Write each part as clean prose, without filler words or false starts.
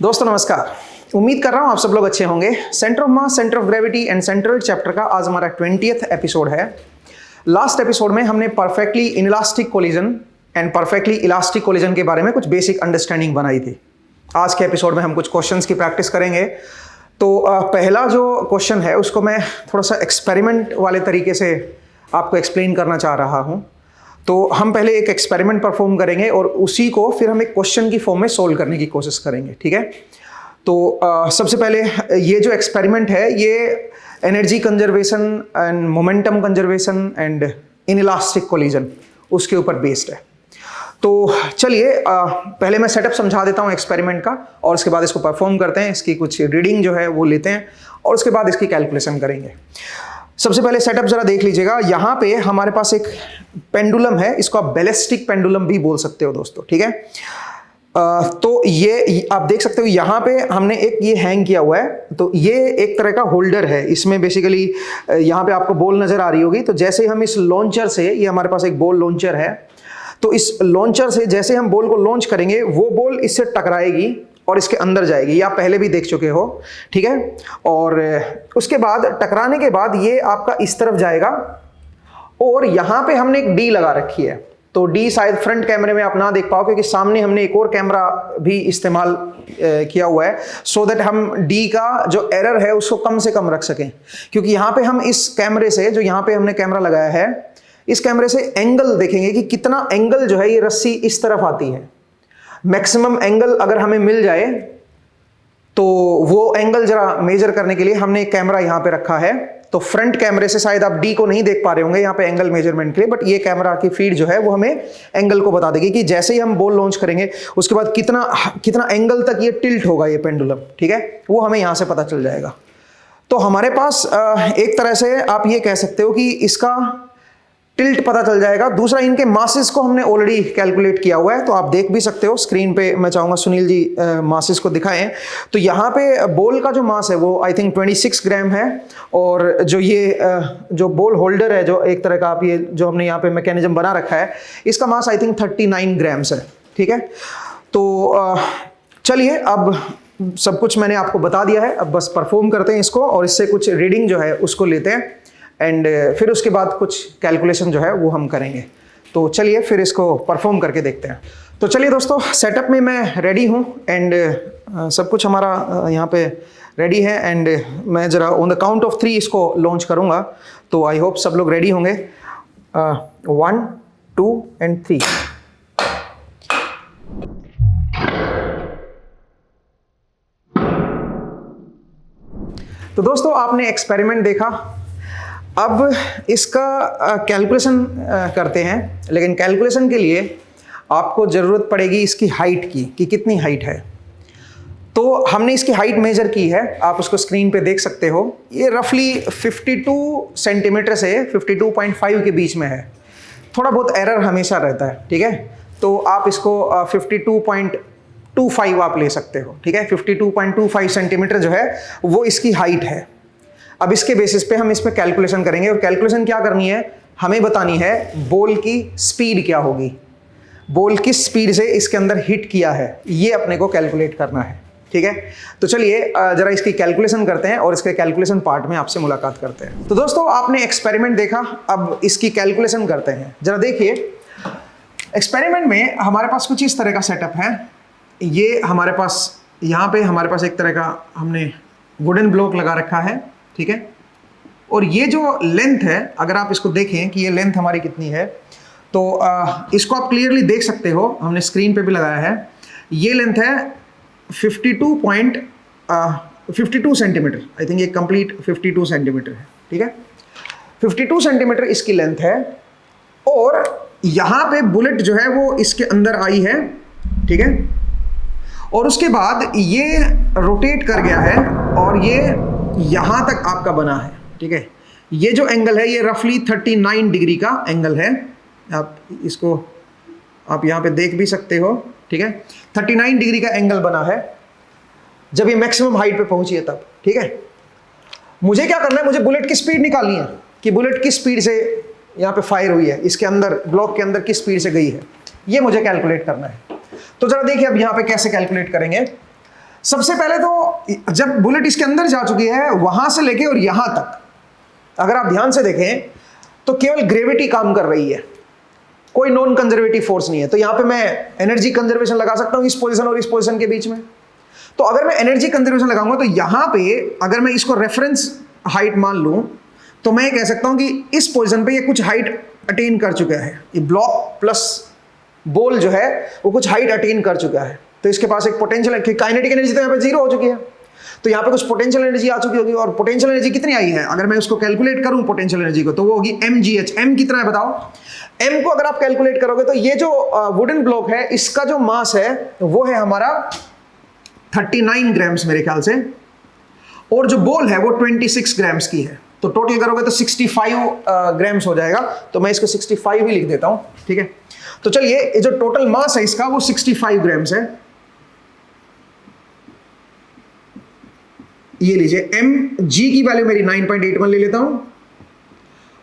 दोस्तों नमस्कार। उम्मीद कर रहा हूं आप सब लोग अच्छे होंगे। Centre of mass, centre of gravity and central chapter का आज हमारा 20th एपिसोड है। लास्ट एपिसोड में हमने perfectly inelastic collision and perfectly elastic collision के बारे में कुछ बेसिक अंडरस्टैंडिंग बनाई थी। आज के एपिसोड में हम कुछ क्वेश्चंस की प्रैक्टिस करेंगे। तो पहला जो क्वेश्चन है उसको मैं थोड़ा सा एक्सपेरिमेंट वाले तरीके से आपको एक्सप्लेन करना चाह रहा हूँ। तो हम पहले एक एक्सपेरिमेंट परफॉर्म करेंगे और उसी को फिर हम एक क्वेश्चन की फॉर्म में सोल्व करने की कोशिश करेंगे, ठीक है। तो सबसे पहले ये जो एक्सपेरिमेंट है ये energy conservation and momentum conservation and inelastic collision उसके ऊपर बेस्ड है। तो चलिए पहले मैं सेटअप समझा देता हूँ एक्सपेरिमेंट का और उसके बाद इसको परफॉर्म करते हैं। इसकी कुछ रीडिंग जो है वो लेते हैं और उसके बाद इसकी कैलकुलेशन करेंगे। सबसे पहले सेटअप जरा देख लीजिएगा। यहाँ पे हमारे पास एक पेंडुलम है, इसको आप बैलिस्टिक पेंडुलम भी बोल सकते हो दोस्तों, ठीक है। तो ये आप देख सकते हो यहाँ पे हमने एक ये हैंग किया हुआ है। तो ये एक तरह का होल्डर है। इसमें बेसिकली यहाँ पे आपको बॉल नजर आ रही होगी। तो जैसे हम इस लॉन्चर से, ये हमारे पास एक बॉल लॉन्चर है, तो इस लॉन्चर से जैसे हम बॉल को लॉन्च करेंगे वो बॉल इससे टकराएगी और इसके अंदर जाएगी। ये आप पहले भी देख चुके हो, ठीक है। और उसके बाद टकराने के बाद ये आपका इस तरफ जाएगा और यहाँ पे हमने एक डी लगा रखी है। तो डी शायद फ्रंट कैमरे में आप ना देख पाओ क्योंकि सामने हमने एक और कैमरा भी इस्तेमाल किया हुआ है सो दैट हम डी का जो एरर है उसको कम से कम रख सकें। क्योंकि यहाँ पे हम इस कैमरे से, जो यहाँ पे हमने कैमरा लगाया है, इस कैमरे से एंगल देखेंगे कि कितना एंगल जो है ये रस्सी इस तरफ आती है। मैक्सिमम एंगल अगर हमें मिल जाए तो वो एंगल जरा मेजर करने के लिए हमने एक कैमरा यहाँ पे रखा है। तो फ्रंट कैमरे से शायद आप डी को नहीं देख पा रहे होंगे यहाँ पे एंगल मेजरमेंट के लिए, बट ये कैमरा की फीड जो है वो हमें एंगल को बता देगी कि जैसे ही हम बॉल लॉन्च करेंगे उसके बाद कितना एंगल तक ये टिल्ट होगा ये पेंडुलम, ठीक है, वो हमें यहाँ से पता चल जाएगा। तो हमारे पास एक तरह से आप ये कह सकते हो कि इसका टिल्ट पता चल जाएगा। दूसरा, इनके मासेस को हमने ऑलरेडी कैलकुलेट किया हुआ है। तो आप देख भी सकते हो स्क्रीन पे। मैं चाहूंगा सुनील जी मासेस को दिखाएं। तो यहाँ पे बॉल का जो मास है वो आई थिंक 26 ग्राम है और जो ये जो बॉल होल्डर है, जो एक तरह का आप ये जो हमने यहाँ पे मैकेनिज्म बना रखा है, इसका मास आई थिंक 39 ग्राम्स है, ठीक है। तो चलिए अब सब कुछ मैंने आपको बता दिया है। अब बस परफॉर्म करते हैं इसको और इससे कुछ रीडिंग जो है उसको लेते हैं एंड फिर उसके बाद कुछ कैलकुलेशन जो है वो हम करेंगे। तो चलिए फिर इसको परफॉर्म करके देखते हैं। तो चलिए दोस्तों, सेटअप में मैं रेडी हूँ एंड सब कुछ हमारा यहाँ पे रेडी है एंड मैं ज़रा ऑन द काउंट ऑफ 3 इसको लॉन्च करूँगा। तो आई होप सब लोग रेडी होंगे। 1 2 एंड 3। तो दोस्तों आपने एक्सपेरिमेंट देखा। अब इसका कैलकुलेशन करते हैं, लेकिन कैलकुलेशन के लिए आपको ज़रूरत पड़ेगी इसकी हाइट की, कि कितनी हाइट है। तो हमने इसकी हाइट मेजर की है, आप उसको स्क्रीन पे देख सकते हो। ये रफली 52 सेंटीमीटर से 52.5 के बीच में है। थोड़ा बहुत एरर हमेशा रहता है, ठीक है। तो आप इसको 52.25 आप ले सकते हो, ठीक है। 52.25 सेंटीमीटर जो है वो इसकी हाइट है। अब इसके बेसिस पे हम इसमें कैलकुलेशन करेंगे और कैलकुलेशन क्या करनी है, हमें बतानी है बॉल की स्पीड क्या होगी, बॉल किस स्पीड से इसके अंदर हिट किया है, ये अपने को कैलकुलेट करना है, ठीक है। तो चलिए जरा इसकी कैलकुलेशन करते हैं और इसके कैलकुलेशन पार्ट में आपसे मुलाकात करते हैं। तो दोस्तों आपने एक्सपेरिमेंट देखा, अब इसकी कैलकुलेशन करते हैं। जरा देखिए एक्सपेरिमेंट में हमारे पास कुछ इस तरह का सेटअप है। ये हमारे पास यहाँ पे हमारे पास एक तरह का हमने वुडन ब्लॉक लगा रखा है, ठीक है। और ये जो लेंथ है, अगर आप इसको देखें कि ये लेंथ हमारी कितनी है, तो इसको आप क्लियरली देख सकते हो, हमने स्क्रीन पे भी लगाया है। ये लेंथ है 52 सेंटीमीटर। आई थिंक ये कंप्लीट 52 सेंटीमीटर है, ठीक है। 52 सेंटीमीटर इसकी लेंथ है और यहाँ पे बुलेट जो है वो इसके अंदर आई है, ठीक है। और उसके बाद ये रोटेट कर गया है और ये यहाँ तक आपका बना है, ठीक है। ये जो एंगल है ये रफली 39 डिग्री का एंगल है। आप इसको आप यहाँ पे देख भी सकते हो, ठीक है। 39 डिग्री का एंगल बना है जब ये मैक्सिमम हाइट पे पहुंची है तब, ठीक है। मुझे क्या करना है, मुझे बुलेट की स्पीड निकालनी है कि बुलेट किस स्पीड से यहाँ पे फायर हुई है, इसके अंदर ब्लॉक के अंदर किस स्पीड से गई है, ये मुझे कैलकुलेट करना है। तो जरा देखिए अब यहाँ पे कैसे कैलकुलेट करेंगे। सबसे पहले तो जब बुलेट इसके अंदर जा चुकी है वहां से लेके और यहां तक अगर आप ध्यान से देखें तो केवल ग्रेविटी काम कर रही है, कोई नॉन कंजर्वेटिव फोर्स नहीं है। तो यहां पे मैं एनर्जी कंजर्वेशन लगा सकता हूं इस पोजीशन और इस पोजीशन के बीच में। तो अगर मैं एनर्जी कंजर्वेशन लगाऊंगा तो यहां पे अगर मैं इसको रेफरेंस हाइट मान लूं तो मैं कह सकता हूं कि इस पोजीशन पे ये कुछ हाइट अटेन कर चुका है, ये ब्लॉक प्लस बॉल जो है वो कुछ हाइट अटेन कर चुका है। तो इसके पास एक पोटेंशियल है, काइनेटिक एनर्जी तो यहाँ पे जीरो हो चुकी है, तो यहाँ पे कुछ पोटेंशियल एनर्जी आ चुकी होगी। और पोटेंशियल एनर्जी कितनी आई है, अगर मैं उसको कैलकुलेट करूं पोटेंशियल एनर्जी को, तो वो होगी mgh। m कितना है बताओ, m को अगर आप कैलकुलेट करोगे तो ये जो वुडन ब्लॉक है इसका जो मास है वो है हमारा 39 ग्राम्स मेरे ख्याल से, और जो बॉल है वो 26 ग्राम्स की है। तो टोटल करोगे तो 65 ग्राम्स हो जाएगा। तो मैं इसको 65 ही लिख देता हूं, ठीक है। तो चलिए जो टोटल मास है इसका वो 65 ग्राम्स है। ये लीजिए mg की वैल्यू मेरी 9.81 ले लेता हूं,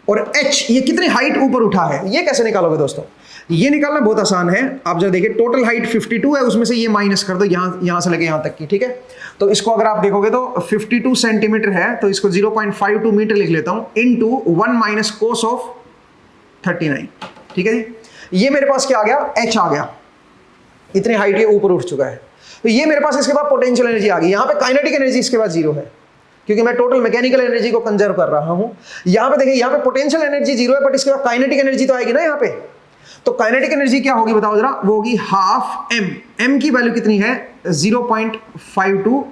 और h ये कितनी हाइट ऊपर उठा है ये कैसे निकालोगे दोस्तों, ये निकालना बहुत आसान है। आप जब देखिए टोटल हाइट 52 है, उसमें से ये माइनस कर दो यहां से लेके यहां तक की, ठीक है। तो इसको अगर आप देखोगे तो 52 सेंटीमीटर है, तो इसको 0.52 मीटर लिख लेता हूं इनटू 1 माइनस कोस ऑफ 39, ठीक है जी। ये मेरे पास क्या आ गया, h आ गया, इतनी हाइट ये ऊपर उठ चुका है। तो ये मेरे पास इसके बाद पोटेंशियल एनर्जी आ गई। यहां पे काइनेटिक एनर्जी इसके बाद जीरो है क्योंकि मैं टोटल मैकेनिकल एनर्जी को कंजर्व कर रहा हूं। यहां पे देखिए यहां पे पोटेंशियल एनर्जी जीरो है, बट इसके बाद काइनेटिक एनर्जी तो आएगी ना यहां पे। तो काइनेटिक एनर्जी क्या होगी बताओ जरा, वो होगी हाफ m। m की वैल्यू कितनी है 0.52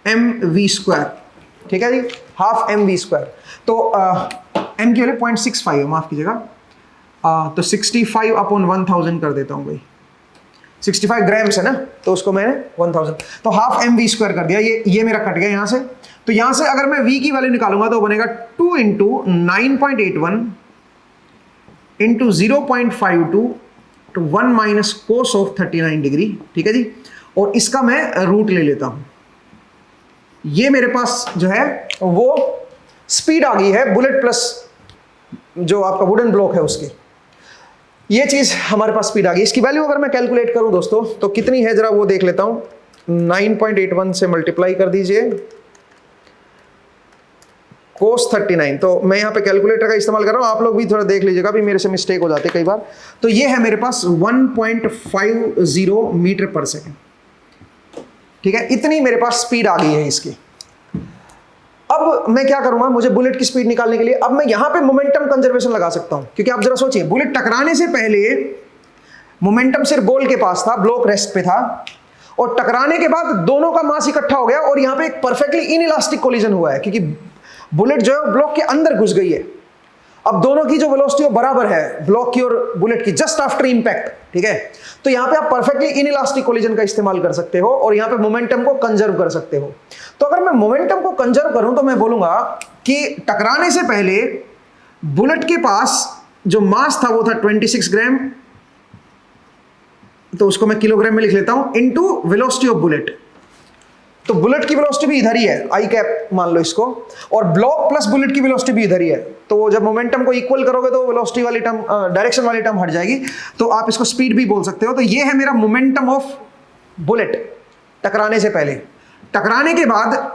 mv², ठीक है जी, हाफ mv²। तो m की वैल्यू 0.65 है, माफ कीजिएगा। तो 65 अपॉन 1000 कर देता हूं भाई, 65 ग्राम्स है ना, तो उसको मैंने 1000 तो हाफ mv² कर दिया। ये मेरा कट गया यहां से। तो यहां से अगर मैं v की वैल्यू निकालूंगा तो बनेगा 2 into 9.81 into 0.52 to 1 minus cos of 39 degree, ठीक है जी। और इसका मैं रूट ले लेता हूं। ये मेरे पास जो है वो स्पीड आ गई है बुलेट प्लस जो आपका वुडन ब्लॉक है उसकी, ये चीज हमारे पास स्पीड आ गई। इसकी वैल्यू अगर मैं कैलकुलेट करूं दोस्तों तो कितनी है जरा वो देख लेता हूं। 9.81 से मल्टीप्लाई कर दीजिए कोस 39। तो मैं यहां पे कैलकुलेटर का इस्तेमाल कर रहा हूं, आप लोग भी थोड़ा देख लीजिएगा, भी मेरे से मिस्टेक हो जाते कई बार। तो ये है मेरे पास 1.50 मीटर पर सेकेंड, ठीक है। इतनी मेरे पास स्पीड आ गई है इसकी। अब मैं क्या करूंगा, मुझे बुलेट की स्पीड निकालने के लिए अब मैं यहां पे मोमेंटम कंजर्वेशन लगा सकता हूं, क्योंकि आप जरा सोचिए बुलेट टकराने से पहले मोमेंटम सिर्फ बॉल के पास था, ब्लॉक रेस्ट पे था, और टकराने के बाद दोनों का मास इकट्ठा हो गया और यहां पे एक परफेक्टली इनइलास्टिक कोलिजन हुआ है, क्योंकि बुलेट जो है ब्लॉक के अंदर घुस गई है। अब दोनों की जो वेलोसिटी बराबर है, ब्लॉक की और बुलेट की, जस्ट आफ्टर इंपैक्ट, ठीक है। तो यहां पे आप परफेक्टली इनइलास्टिक कोलिजन का इस्तेमाल कर सकते हो और यहां पे मोमेंटम को कंजर्व कर सकते हो। तो अगर मैं मोमेंटम को कंजर्व करूं तो मैं बोलूंगा कि टकराने से पहले बुलेट के पास जो मास था वो था 26 ग्राम, तो उसको मैं किलोग्राम में लिख लेता हूं, इनटू वेलोसिटी ऑफ बुलेट। तो बुलेट की वेलोसिटी भी इधर ही है, आई कैप मान लो इसको, और ब्लॉक प्लस बुलेट की वेलोसिटी भी इधर ही है। तो जब मोमेंटम को इक्वल करोगे तो वेलोसिटी वाली टर्म, डायरेक्शन वाली टर्म हट जाएगी, तो आप इसको स्पीड भी बोल सकते हो। तो ये है मेरा मोमेंटम ऑफ बुलेट टकराने से पहले। टकराने के बाद,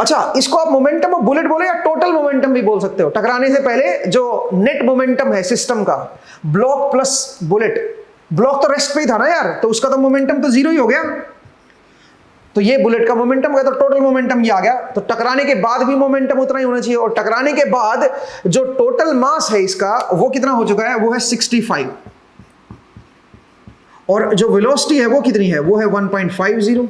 अच्छा इसको आप मोमेंटम ऑफ बुलेट बोले या टोटल मोमेंटम भी बोल सकते हो। टकराने से पहले जो नेट मोमेंटम है सिस्टम का, ब्लॉक प्लस बुलेट, ब्लॉक तो रेस्ट पे ही था ना यार, तो उसका तो मोमेंटम तो जीरो ही हो गया। तो ये बुलेट का मोमेंटम गया, तो टोटल मोमेंटम ये आ गया। तो टकराने के बाद भी मोमेंटम उतना ही होना चाहिए, और टकराने के बाद जो टोटल मास है इसका वो कितना हो चुका है, वो है 65, और जो वेलोसिटी है वो कितनी है, वो है 1.50,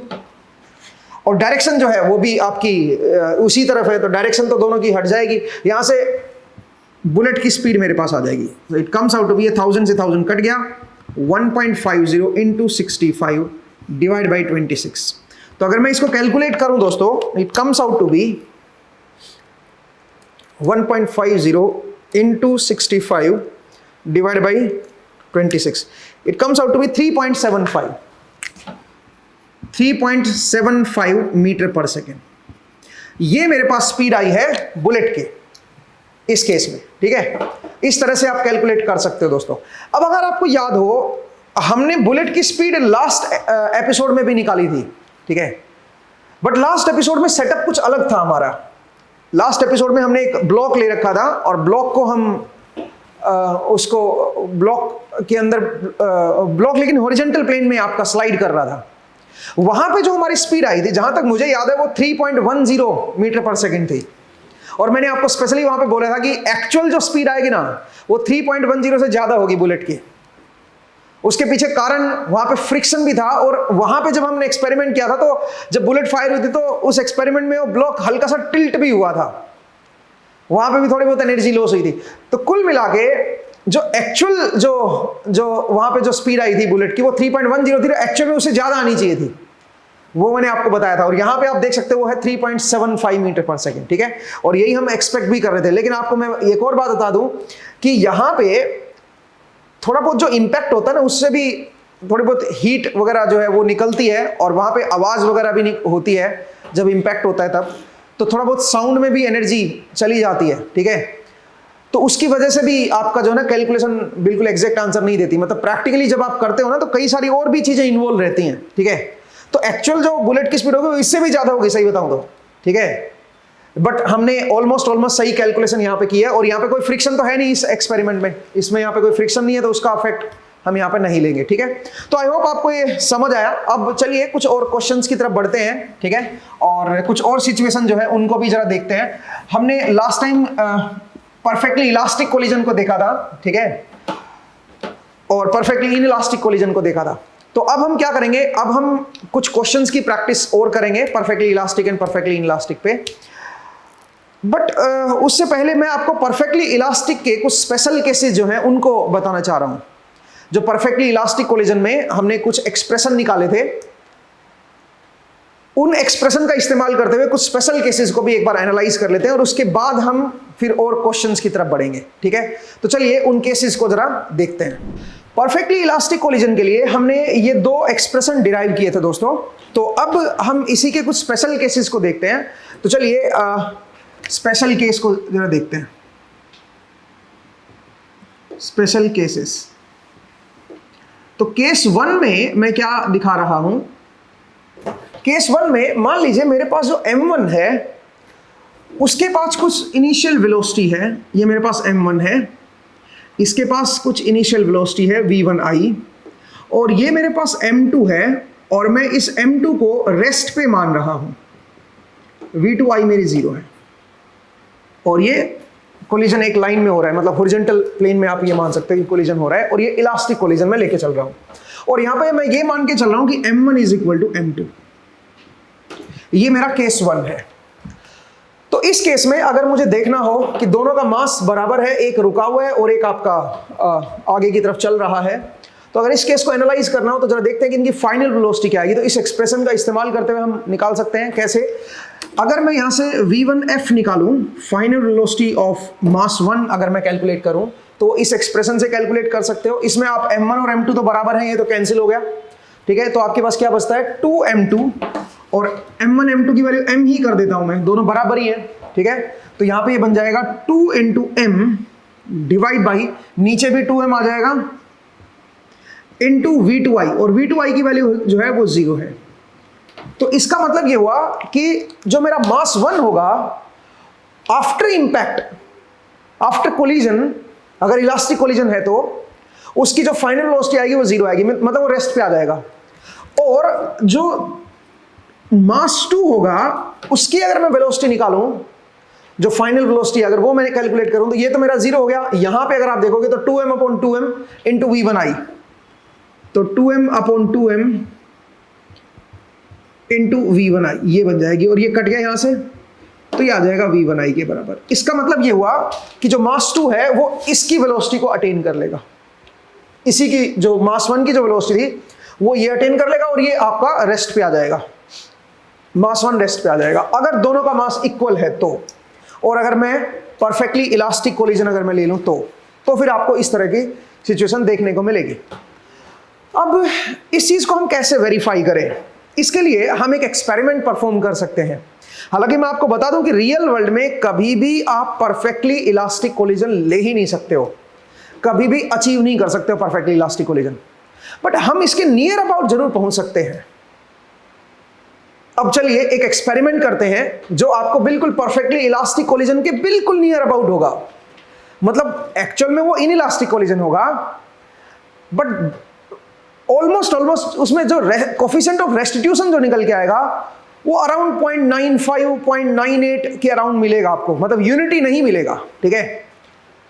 और डायरेक्शन जो है वो भी आपकी उसी तरफ है, तो डायरेक्शन तो दोनों की हट जाएगी। यहां से बुलेट की स्पीड मेरे पास आ जाएगी। तो it comes out to be 1000 से 1000 कट गया, 1.50 इंटू 65 डिवाइड बाई 26। तो अगर मैं इसको कैलकुलेट करूं दोस्तों, it comes out to be 1.50 into 65 divide by 26, it comes out to be 3.75 metre per second. ये मेरे पास स्पीड आई है बुलेट के इस केस में, ठीक है। इस तरह से आप कैलकुलेट कर सकते हो दोस्तों। अब अगर आपको याद हो, हमने बुलेट की स्पीड लास्ट एपिसोड में भी निकाली थी। ठीक है। बट लास्ट एपिसोड में सेटअप कुछ अलग था हमारा। लास्ट एपिसोड में हमने एक ब्लॉक ले रखा था और ब्लॉक को हम उसको ब्लॉक के अंदर ब्लॉक लेकिन हॉरिजॉन्टल प्लेन में आपका स्लाइड कर रहा था। वहां पे जो हमारी स्पीड आई थी, जहां तक मुझे याद है, वो 3.10 मीटर पर सेकंड थी। और मैंने आपको स्पेशली वहां पे बोला था कि एक्चुअल जो स्पीड आएगी ना, वो 3.10 से ज्यादा होगी बुलेट की। उसके पीछे कारण वहां पे फ्रिक्शन भी था। और वहां पे जब हमने एक्सपेरिमेंट किया था, तो जब बुलेट फायर हुई थी, तो उस एक्सपेरिमेंट में वो ब्लॉक हल्का सा टिल्ट भी हुआ था, वहां पे भी थोड़ी बहुत एनर्जी लॉस हुई थी। तो कुल मिला के जो एक्चुअल जो वहां पे जो स्पीड आई थी बुलेट की, वो 3.10 थी। एक्चुअल में उससे ज्यादा आनी चाहिए थी, वो मैंने आपको बताया था। और यहां पे आप देख सकते हो वो है 3.75 मीटर पर सेकंड, ठीक है। और यही हम एक्सपेक्ट भी कर रहे थे। लेकिन आपको मैं एक और बात बता दूं कि यहां पे थोड़ा बहुत जो इंपैक्ट होता है ना, उससे भी थोड़ी बहुत हीट वगैरह जो है वो निकलती है, और वहां पे आवाज वगैरह भी होती है जब इंपैक्ट होता है तब। तो थोड़ा बहुत साउंड में भी एनर्जी चली जाती है, ठीक है। तो उसकी वजह से भी आपका जो है ना कैलकुलेशन बिल्कुल एग्जैक्ट आंसर नहीं देती। मतलब प्रैक्टिकली जब आप करते हो ना, तो कई सारी और भी चीजें इन्वॉल्व रहती हैं, ठीक है। तो एक्चुअल जो बुलेट की स्पीड होगी वो इससे भी ज्यादा होगी, सही बताऊं तो, ठीक है। बट हमने ऑलमोस्ट सही कैलकुलेशन यहाँ पे की है। और यहाँ पे कोई फ्रिक्शन तो है नहीं इस एक्सपेरिमेंट में, इसमें यहाँ पे कोई फ्रिक्शन नहीं है, तो उसका इफेक्ट हम यहाँ पे नहीं लेंगे, ठीक है। तो आई होप आपको ये समझ आया। अब चलिए कुछ और क्वेश्चंस की तरफ बढ़ते हैं, ठीक है। और कुछ और सिचुएशन जो है उनको भी जरा देखते हैं। हमने last time perfectly elastic collision को देखा था, ठीक है, और परफेक्टली इनइलास्टिक कोलिजन को देखा था। तो अब हम क्या करेंगे, अब हम कुछ क्वेश्चंस की प्रैक्टिस और करेंगे perfectly elastic and perfectly inelastic पे। बट उससे पहले मैं आपको परफेक्टली इलास्टिक के कुछ स्पेशल केसेस जो हैं उनको बताना चाह रहा हूं। जो परफेक्टली इलास्टिक कोलिजन में हमने कुछ एक्सप्रेशन निकाले थे, उन एक्सप्रेशन का इस्तेमाल करते हुए कुछ स्पेशल केसेस को भी एक बार एनालाइज कर लेते हैं, और उसके बाद हम फिर और क्वेश्चंस की तरफ बढ़ेंगे, ठीक है। तो चलिए उन केसेस को जरा देखते हैं। परफेक्टली इलास्टिक कोलिजन के लिए हमने ये दो एक्सप्रेशन डिराइव किए थे दोस्तों। तो अब हम इसी के कुछ स्पेशल केसेस को देखते हैं। तो चलिए स्पेशल केस को जरा देखते हैं। स्पेशल केसेस, तो केस 1 में मैं क्या दिखा रहा हूं। केस 1 में मान लीजिए मेरे पास जो m1 है, उसके पास कुछ इनिशियल वेलोसिटी है। ये मेरे पास m1 है, इसके पास कुछ इनिशियल वेलोसिटी है v1i, और ये मेरे पास m2 है, और मैं इस m2 को रेस्ट पे मान रहा हूं। v2i मेरी 0 है, और ये कोलिजन एक लाइन में हो रहा है, मतलब हॉरिजॉन्टल प्लेन में आप ये मान सकते हैं कि कोलिजन हो रहा है, और ये इलास्टिक कोलिजन में लेके चल रहा हूं। और यहां पे मैं ये मान के चल रहा हूं कि m1 is equal to m2। ये मेरा केस 1 है। तो इस केस में अगर मुझे देखना हो कि दोनों का मास बराबर है, एक रुका हुआ है और एक आपका आगे की तरफ चल रहा है, तो अगर इस केस को एनालाइज करना हो तो जरा देखते हैं कि इनकी फाइनल वेलोसिटी क्या आएगी। तो इस एक्सप्रेशन का इस्तेमाल करते हुए हम निकाल सकते हैं। कैसे? अगर मैं यहां से v1f निकालूं, फाइनल वेलोसिटी ऑफ मास 1 अगर मैं कैलकुलेट करूं, तो इस एक्सप्रेशन से कैलकुलेट कर सकते हो। इसमें आप m1 और m2 तो बराबर हैं, ये तो कैंसिल हो गया, ठीक है। तो आपके पास क्या बचता है, 2m2, और m1 m2 की वैल्यू m ही कर देता हूं मैं, दोनों बराबर ही है, ठीक है। तो यहां पे ये बन जाएगा 2 × m डिवाइड बाई, नीचे भी 2m आ जाएगा, इंटू v2i, और v2i की वैल्यू जो है वो 0 है। तो इसका मतलब ये हुआ कि जो मेरा मास 1 होगा आफ्टर इंपैक्ट, आफ्टर कोलिजन, अगर इलास्टिक कोलिजन है तो उसकी जो फाइनल वेलोसिटी आएगी वो 0 आएगी, मतलब वो रेस्ट पे आ जाएगा। और जो मास 2 होगा उसकी अगर मैं वेलोसिटी निकालूं, जो फाइनल वेलोसिटी अगर वो मैंने कैलकुलेट करूं, तो ये तो मेरा 0 हो गया। यहां पे अगर आप देखोगे तो 2m/2m इंटू v1i, तो 2m/2m इंटू v1i ये बन जाएगी, और ये कट गया यहां से, तो ये आ जाएगा v1i के बराबर। इसका मतलब ये हुआ कि जो मास 2 है वो इसकी वेलोसिटी को अटेन कर लेगा, इसी की जो मास 1 की जो वेलोसिटी थी वो ये अटेन कर लेगा, और ये आपका रेस्ट पे आ जाएगा, मास 1 रेस्ट पे आ जाएगा, अगर दोनों का मास इक्वल है तो। और अगर मैं परफेक्टली इलास्टिक कोलिजन अगर मैं ले लूं तो फिर आपको इस तरह की सिचुएशन देखने को मिलेगी। अब इस चीज को हम कैसे वेरीफाई करें, इसके लिए हम एक एक्सपेरिमेंट परफॉर्म कर सकते हैं। हालांकि मैं आपको बता दूं कि रियल वर्ल्ड में कभी भी आप परफेक्टली इलास्टिक कोलिजन ले ही नहीं सकते हो, कभी भी अचीव नहीं कर सकते हो परफेक्टली इलास्टिक कोलिजन, बट हम इसके नियर अबाउट जरूर पहुंच सकते हैं। अब चलिए एक एक्सपेरिमेंट करते हैं जो आपको बिल्कुल परफेक्टली इलास्टिक कोलिजन के बिल्कुल नियर अबाउट होगा। मतलब एक्चुअल में वो इनइलास्टिक कोलिजन होगा, बट ऑलमोस्ट उसमें जो कोफिशिएंट ऑफ रेस्टिट्यूशन जो निकल के आएगा वो अराउंड 0.95 0.98 के अराउंड मिलेगा आपको। मतलब यूनिटी नहीं मिलेगा, ठीक है,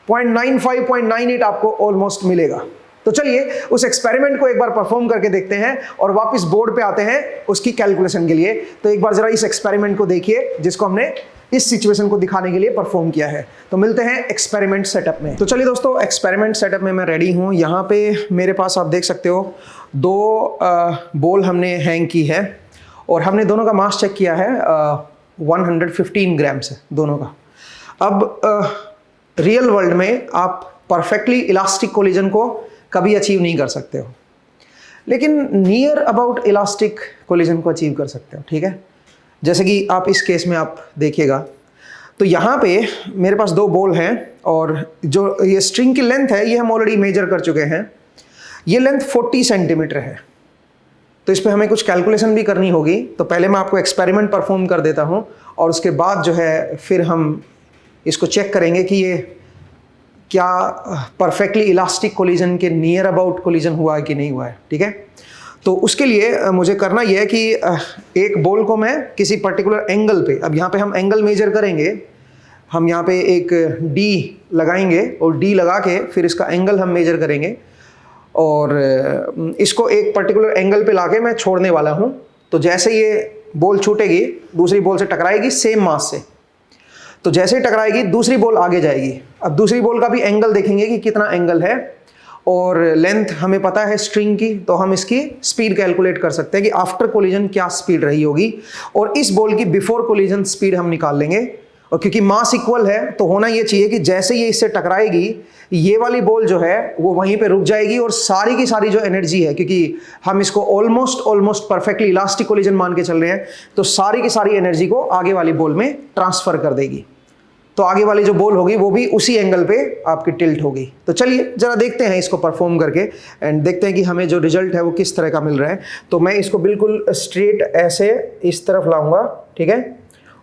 0.95 0.98 आपको ऑलमोस्ट मिलेगा। तो चलिए उस एक्सपेरिमेंट को एक बार परफॉर्म करके देखते हैं और वापस बोर्ड पे आते हैं उसकी कैलकुलेशन के लिए। तो एक बार जरा इस एक्सपेरिमेंट को देखिए जिसको हमने इस सिचुएशन को दिखाने के लिए परफॉर्म किया है। तो मिलते हैं एक्सपेरिमेंट सेटअप में। तो चलिए दोस्तों, एक्सपेरिमेंट सेटअप में मैं रेडी हूँ। यहाँ पे मेरे पास आप देख सकते हो 2 बॉल हमने हैंग की है और हमने दोनों का मास चेक किया है 115 ग्राम से दोनों का। अब रियल वर्ल्ड में आप परफेक्टली इलास्टिक कोलिजन को कभी अचीव नहीं कर सकते हो, लेकिन नियर अबाउट इलास्टिक कोलिजन को अचीव कर सकते हो, ठीक है। जैसे कि आप इस केस में आप देखिएगा तो यहाँ पे मेरे पास 2 बॉल हैं और जो ये स्ट्रिंग की लेंथ है ये हम ऑलरेडी मेजर कर चुके हैं। ये लेंथ 40 सेंटीमीटर है। तो इस पर हमें कुछ कैलकुलेशन भी करनी होगी। तो पहले मैं आपको एक्सपेरिमेंट परफॉर्म कर देता हूँ और उसके बाद जो है फिर हम इसको चेक करेंगे कि ये क्या परफेक्टली इलास्टिक कोलिजन के नियर अबाउट कोलिजन हुआ है कि नहीं हुआ है, ठीक है। तो उसके लिए मुझे करना यह है कि एक बॉल को मैं किसी पर्टिकुलर एंगल पे, अब यहाँ पे हम एंगल मेजर करेंगे, हम यहाँ पे एक डी लगाएंगे और डी लगा के फिर इसका एंगल हम मेजर करेंगे और इसको एक पर्टिकुलर एंगल पे लाके मैं छोड़ने वाला हूँ। तो जैसे ये बॉल छूटेगी दूसरी बॉल से टकराएगी सेम मास से, तो जैसे ही टकराएगी दूसरी बॉल आगे जाएगी। अब दूसरी बॉल का भी एंगल देखेंगे कि कितना एंगल है और लेंथ हमें पता है स्ट्रिंग की, तो हम इसकी स्पीड कैलकुलेट कर सकते हैं कि आफ्टर कोलिजन क्या स्पीड रही होगी और इस बॉल की बिफोर कोलिजन स्पीड हम निकाल लेंगे। और क्योंकि मास इक्वल है तो होना ये चाहिए कि जैसे ये इससे टकराएगी ये वाली बॉल जो है वो वहीं पे रुक जाएगी और सारी की सारी जो एनर्जी है, क्योंकि हम इसको ऑलमोस्ट परफेक्टली इलास्टिक कोलिजन मान के चल रहे हैं, तो सारी की सारी एनर्जी को आगे वाली बॉल में ट्रांसफर कर देगी। तो आगे वाली जो बॉल होगी वो भी उसी एंगल पे आपकी टिल्ट होगी। तो चलिए जरा देखते हैं इसको परफॉर्म करके एंड देखते हैं कि हमें जो रिजल्ट है वो किस तरह का मिल रहा है। तो मैं इसको बिल्कुल स्ट्रेट ऐसे इस तरफ लाऊंगा, ठीक है,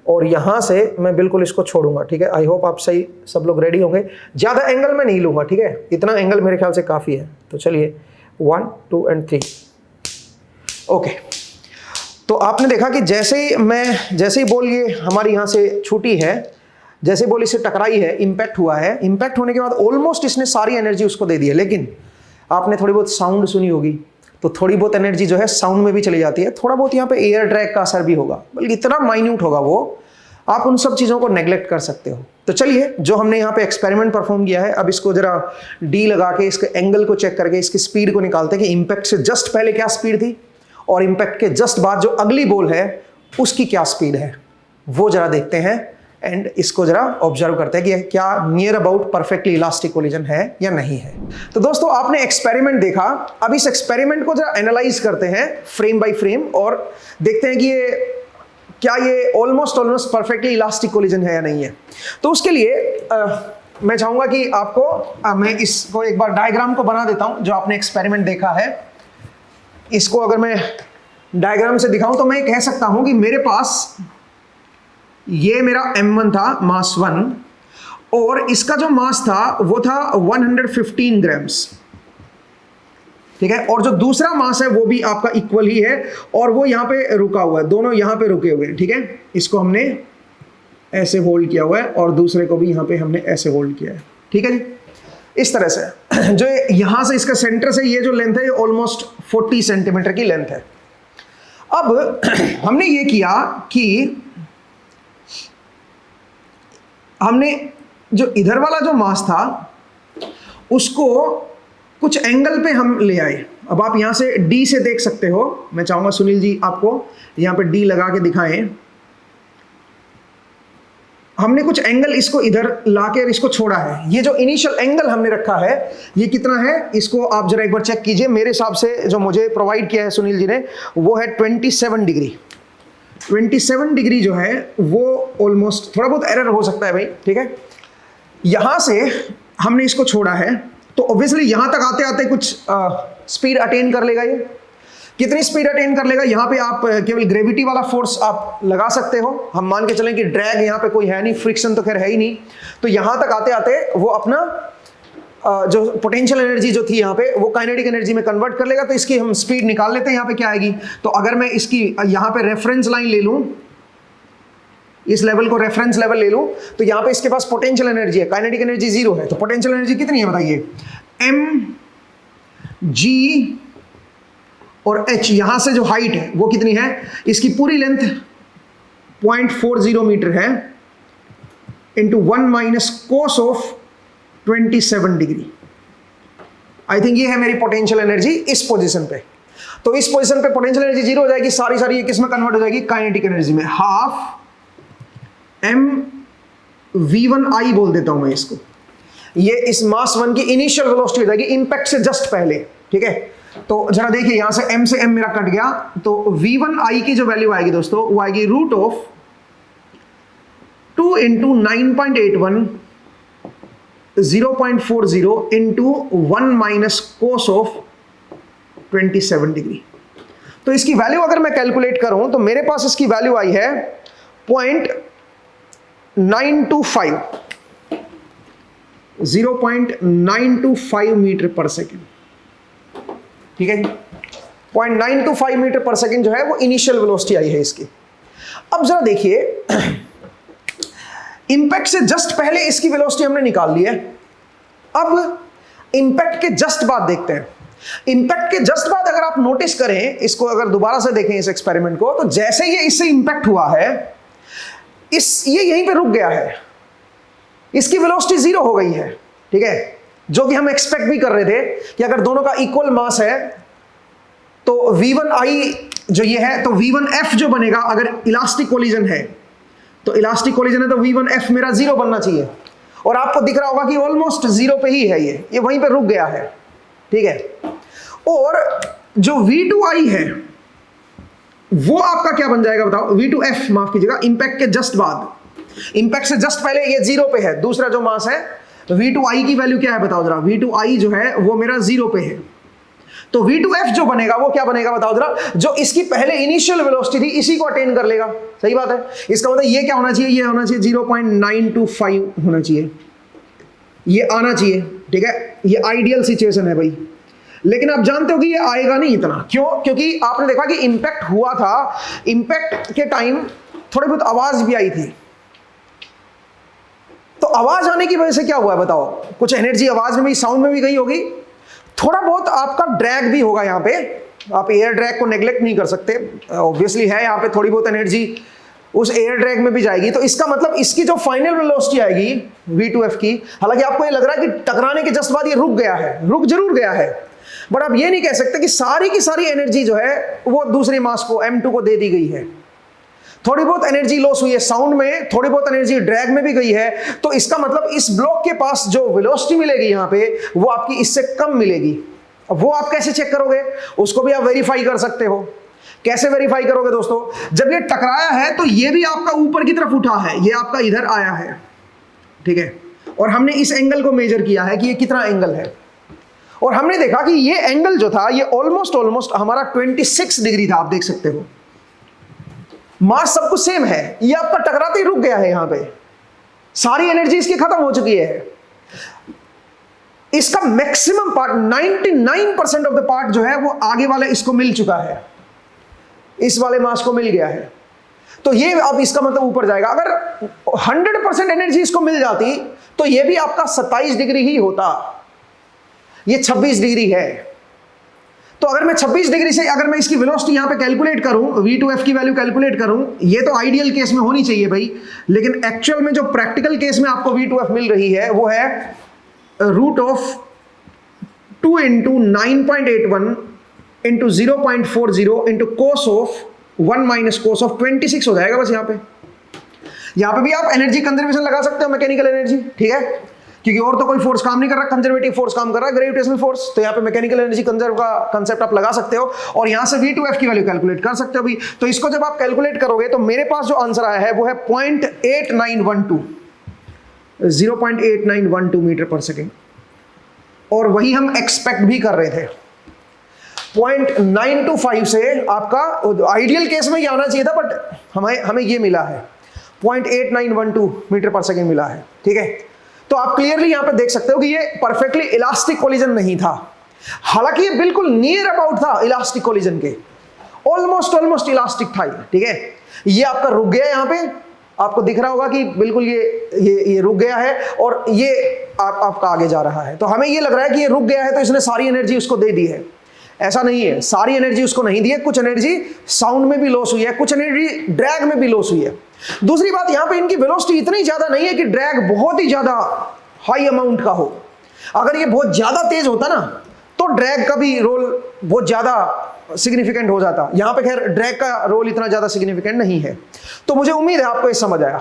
और यहाँ से मैं बिल्कुल इसको छोड़ूंगा, ठीक है। आई होप आप सही सब लोग रेडी होंगे। ज़्यादा एंगल मैं नहीं लूँगा, ठीक है, इतना एंगल मेरे ख्याल से काफ़ी है। तो चलिए 1 2 एंड 3 ओके। तो आपने देखा कि जैसे ही बॉल ये हमारी यहाँ से छूटी है, जैसे बॉल इससे टकराई है, इंपैक्ट हुआ है, इंपैक्ट होने के बाद ऑलमोस्ट इसने सारी एनर्जी उसको दे दी है। लेकिन आपने थोड़ी बहुत साउंड सुनी होगी, तो थोड़ी बहुत एनर्जी जो है साउंड में भी चली जाती है। थोड़ा बहुत यहाँ पे एयर ड्रैग का असर भी होगा, बल्कि इतना माइन्यूट होगा वो, आप उन सब चीज़ों को नेग्लेक्ट कर सकते हो। तो चलिए जो हमने यहाँ पे एक्सपेरिमेंट परफॉर्म किया है, अब इसको जरा डी लगा के इसके एंगल को चेक करके इसकी स्पीड को निकालते हैं कि इम्पैक्ट से जस्ट पहले क्या स्पीड थी और इम्पैक्ट के जस्ट बाद जो अगली बॉल है उसकी क्या स्पीड है, वो जरा देखते हैं एंड इसको जरा ऑब्जर्व करते हैं कि क्या near about perfectly elastic collision है या नहीं है। तो दोस्तों आपने एक्सपेरिमेंट देखा, अब इस एक्सपेरिमेंट को जरा एनालाइज करते हैं फ्रेम बाय फ्रेम और देखते हैं कि ये ऑलमोस्ट परफेक्टली इलास्टिक कोलिजन है या नहीं है। तो उसके लिए मैं चाहूंगा कि आपको मैं इसको एक बार डायग्राम को बना देता हूं जो आपने एक्सपेरिमेंट देखा है। इसको अगर मैं डायग्राम से दिखाऊं तो मैं कह सकता हूं कि मेरे पास ये मेरा M1 था, मास 1, और इसका जो मास था वो था 115 ग्राम्स, ठीक है, और जो दूसरा मास है वो भी आपका इक्वल ही है और वो यहाँ पे रुका हुआ है, दोनों यहाँ पे रुके हुए हैं, ठीक है। इसको हमने ऐसे होल्ड किया हुआ है और दूसरे को भी यहाँ पे हमने ऐसे होल्ड किया है, ठीक है जी। इस तरह से जो यहाँ से इसका सेंटर से ये जो लेंथ है ये ऑलमोस्ट 40 सेंटीमीटर की लेंथ है। अब हमने ये किया कि हमने जो इधर वाला जो मास था उसको कुछ एंगल पे हम ले आए। अब आप यहाँ से डी से देख सकते हो, मैं चाहूँगा सुनील जी आपको यहाँ पे डी लगा के दिखाएं। हमने कुछ एंगल इसको इधर लाके इसको छोड़ा है। ये जो इनिशियल एंगल हमने रखा है ये कितना है, इसको आप जरा एक बार चेक कीजिए। मेरे हिसाब से जो मुझे प्रोवाइड किया है सुनील जी ने वो है 27 डिग्री। 27 डिग्री जो है वो ऑलमोस्ट, थोड़ा बहुत एरर हो सकता है भाई, ठीक है। यहाँ से हमने इसको छोड़ा है तो ऑब्वियसली यहाँ तक आते आते कुछ स्पीड अटेन कर लेगा ये। कितनी स्पीड अटेन कर लेगा? यहाँ पे आप केवल ग्रेविटी वाला फोर्स आप लगा सकते हो। हम मान के चलें कि ड्रैग यहाँ पे कोई है नहीं, फ्रिक्शन तो खैर है ही नहीं, तो यहाँ तक आते आते वो अपना जो पोटेंशियल एनर्जी जो थी यहाँ पे वो काइनेटिक एनर्जी में कन्वर्ट कर लेगा। तो इसकी हम स्पीड निकाल लेते हैं, यहाँ पे क्या आएगी। तो अगर मैं इसकी यहाँ पे रेफरेंस लाइन ले लूँ, इस लेवल को रेफरेंस लेवल ले लूँ, तो यहाँ पे इसके पास पोटेंशियल एनर्जी है, काइनेटिक एनर्जी 0 है। तो पोटेंशियल एनर्जी कितनी है बताइए? mg और h, यहां से जो हाइट है वो कितनी है? इसकी पूरी लेंथ 0.40 मीटर है, into 1 minus cos of 27 degree. I think ये है मेरी पोटेंशियल एनर्जी इस पोजीशन पे। तो इस पोजीशन पे पोटेंशियल एनर्जी 0 हो जाएगी, सारी सारी ये किस में कन्वर्ट हो जाएगी? काइनेटिक एनर्जी में। हाफ m v1i बोल देता हूं मैं इसको। ये इस मास 1 की इनिशियल वेलोसिटी हो जाएगी इंपैक्ट से जस्ट पहले, ठीक है। तो जरा देखिए, यहां से m से m मेरा कट गया, तो v1i की जो वैल्यू आएगी दोस्तों वो आएगी root of 2 into 9.81 0.40 into 1 minus cos of 27 degree. तो इसकी वैल्यू अगर मैं कैलकुलेट करूं तो मेरे पास इसकी वैल्यू आई है 0.925 0.925 मीटर पर सेकेंड, ठीक है जी। 0.925 मीटर पर सेकेंड जो है वो इनिशियल वेलोसिटी आई है इसकी। अब जरा देखिए, इंपैक्ट से जस्ट पहले इसकी वेलोसिटी हमने निकाल ली है। अब इंपैक्ट के जस्ट बाद देखते हैं। इंपैक्ट के जस्ट बाद अगर आप नोटिस करें इसको, अगर दोबारा से देखें इस एक्सपेरिमेंट को, तो जैसे ये इससे इंपैक्ट हुआ है, ये यहीं पे रुक गया है, इसकी वेलोसिटी 0 हो गई है, ठीक है। जो कि हम एक्सपेक्ट भी कर रहे थे कि अगर दोनों का इक्वल मास है तो v1i जो ये है, तो v1f जो बनेगा, अगर इलास्टिक कोलिजन है तो इलास्टिक कोलिजन है तो v1f मेरा 0 बनना चाहिए। और आपको दिख रहा होगा कि ऑलमोस्ट 0 पे ही है, ये वहीं पे रुक गया है, ठीक है। और जो v2i है वो आपका क्या बन जाएगा बताओ? v2f माफ कीजिएगा, इंपैक्ट के जस्ट बाद, इंपैक्ट से जस्ट पहले ये 0 पे है, दूसरा जो मास है, तो v2i की वैल्यू क्या है बताओ जरा? v2i जो है वो मेरा 0 पे है, तो v2f जो बनेगा वो क्या बनेगा बताओ जरा? जो इसकी पहले इनिशियल वेलोसिटी थी इसी को अटेन कर लेगा। सही बात है। इसका मतलब ये क्या होना चाहिए? ये होना चाहिए 0.925 होना चाहिए, ये आना चाहिए, ठीक है। ये आइडियल सिचुएशन है भाई, लेकिन आप जानते हो कि ये आएगा नहीं इतना। क्यों? क्योंकि आपने देखा कि इंपैक्ट हुआ था, इंपैक्ट के टाइम थोड़ी बहुत आवाज भी आई थी। तो आवाज आने की वजह से क्या हुआ है बताओ? कुछ एनर्जी आवाज में भी, साउंड में भी गई होगी, थोड़ा बहुत आपका ड्रैग भी होगा। यहाँ पे आप एयर ड्रैग को नेग्लेक्ट नहीं कर सकते, ऑब्वियसली है, यहाँ पे थोड़ी बहुत एनर्जी उस एयर ड्रैग में भी जाएगी। तो इसका मतलब इसकी जो फाइनल वेलोसिटी आएगी v2f की, हालांकि आपको ये लग रहा है कि टकराने के जस्ट बाद ये रुक गया है, रुक जरूर गया है, बट आप ये नहीं कह सकते कि सारी की सारी एनर्जी जो है वो दूसरे मास को m2 को दे दी गई है। थोड़ी बहुत एनर्जी लॉस हुई है साउंड में, थोड़ी बहुत एनर्जी ड्रैग में भी गई है। तो इसका मतलब इस ब्लॉक के पास जो वेलोसिटी मिलेगी यहाँ पे वो आपकी इससे कम मिलेगी। अब वो आप कैसे चेक करोगे? उसको भी आप वेरीफाई कर सकते हो। कैसे वेरीफाई करोगे दोस्तों? जब ये टकराया है तो ये भी आपका ऊपर की तरफ उठा है, ये आपका इधर आया है, ठीक है। और हमने इस एंगल को मेजर किया है कि ये कितना एंगल है, और हमने देखा कि ये एंगल जो था ये ऑलमोस्ट हमारा 26 डिग्री था। आप देख सकते हो मास सब कुछ सेम है, ये आपका टकराते ही रुक गया है। यहां पे सारी एनर्जी इसकी खत्म हो चुकी है। इसका maximum part 99% of the part जो है वो आगे वाले इसको मिल चुका है, इस वाले मास को मिल गया है। तो ये अब इसका मतलब ऊपर जाएगा। अगर 100% एनर्जी इसको मिल जाती तो ये भी आपका 27 डिग्री ही होता, ये 26 डिग्री है। तो अगर मैं 26 डिग्री से अगर मैं इसकी वेलोसिटी यहां पे कैलकुलेट करूं, v2f की वैल्यू कैलकुलेट करूं, ये तो आइडियल केस में होनी चाहिए भाई, लेकिन एक्चुअल में जो प्रैक्टिकल केस में आपको v2f मिल रही है वो है root of 2 into 9.81 into 0.40 into cos of 1 minus cos of 26 हो जाएगा बस। यहां पे भी आप एनर्जी कंजर्वेशन लगा सकते हो, मैकेनिकल एनर्जी, ठीक है, क्योंकि और तो कोई फोर्स काम नहीं कर रहा, कंजर्वेटिव फोर्स काम कर रहा है, ग्रेविटेशनल फोर्स। तो यहाँ पे मैकेनिकल एनर्जी कंजर्व का कंसेप्ट आप लगा सकते हो और यहाँ से v2f की वैल्यू कैलकुलेट कर सकते हो भी। तो इसको जब आप कैलकुलेट करोगे तो मेरे पास जो आंसर आया है वो है 0.8912 मीटर पर सेकेंड, और वही हम एक्सपेक्ट भी कर रहे थे। 0.925 से आपका आइडियल केस में ये आना चाहिए था, बट हमें ये मिला है 0.8912 मीटर पर सेकेंड मिला है। ठीक है, तो आप क्लियरली यहां पे देख सकते हो कि ये परफेक्टली इलास्टिक कोलिजन नहीं था, हालांकि ये बिल्कुल नियर अबाउट था इलास्टिक कोलिजन के, ऑलमोस्ट इलास्टिक था ये। ठीक है, ये आपका रुक गया, यहां पे आपको दिख रहा होगा कि बिल्कुल ये रुक गया है और ये आपका आगे जा रहा है। तो हमें ये लग रहा है कि ये रुक गया है तो इसने सारी एनर्जी उसको दे दी है। ऐसा नहीं है, सारी एनर्जी उसको नहीं दी है, कुछ एनर्जी साउंड में भी लॉस हुई है, कुछ एनर्जी ड्रैग में भी लॉस हुई है। दूसरी बात, यहां पे इनकी वेलोसिटी इतनी ज्यादा नहीं है कि ड्रैग बहुत ही ज्यादा हाई अमाउंट का हो। अगर ये बहुत ज्यादा तेज होता ना तो ड्रैग का भी रोल बहुत ज्यादा सिग्निफिकेंट हो जाता। यहां पे खैर ड्रैग का रोल इतना ज्यादा सिग्निफिकेंट नहीं है। तो मुझे उम्मीद है आपको ये समझ आया।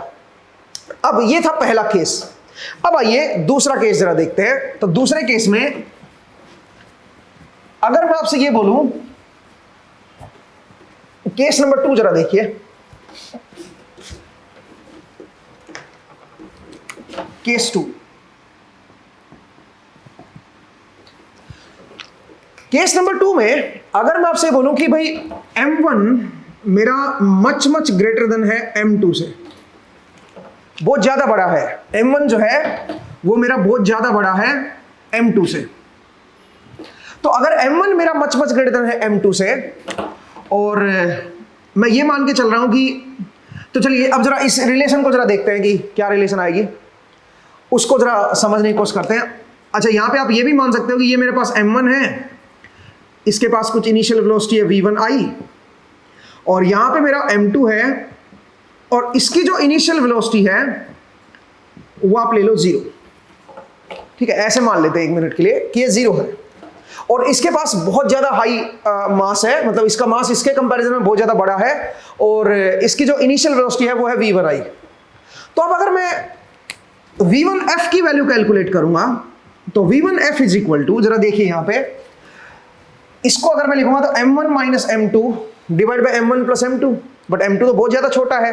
अब ये था पहला केस। अब आइए दूसरा केस जरा देखते हैं। तो दूसरे केस में अगर मैं आपसे ये बोलूं, केस नंबर 2 जरा देखिए। केस 2, केस नंबर 2 में अगर मैं आपसे बोलूं कि भाई M1 मेरा मच ग्रेटर देन है M2 से, बहुत ज्यादा बड़ा है। M1 जो है वो मेरा बहुत ज्यादा बड़ा है M2 से। तो अगर M1 मेरा मच ग्रेटर देन है M2 से और मैं ये मान के चल रहा हूं कि, तो चलिए अब जरा इस रिलेशन को जरा देखते हैं कि क्या रिलेशन आएगी, उसको जरा समझने की कोशिश करते हैं। अच्छा, यहां पे आप ये भी मान सकते हो कि ये मेरे पास M1 है, इसके पास कुछ इनिशियल वेलोसिटी है v1i, और यहां पे मेरा M2 है और इसकी जो इनिशियल वेलोसिटी है वो आप ले लो 0। ठीक है, ऐसे मान लेते हैं 1 मिनट के लिए कि ये 0 है और इसके पास बहुत ज्यादा हाई मास है, मतलब इसका मास इसके कंपैरिजन में बहुत ज्यादा बड़ा है और इसकी जो इनिशियल वेलोसिटी है वो है v1i। तो अब अगर मैं v1f की वैल्यू कैलकुलेट करूंगा तो v1f इज इक्वल टू, जरा देखिए यहां पे, इसको अगर मैं लिखूंगा तो m1 minus m2 divide by m1 plus m2, but m2 तो बहुत ज्यादा छोटा है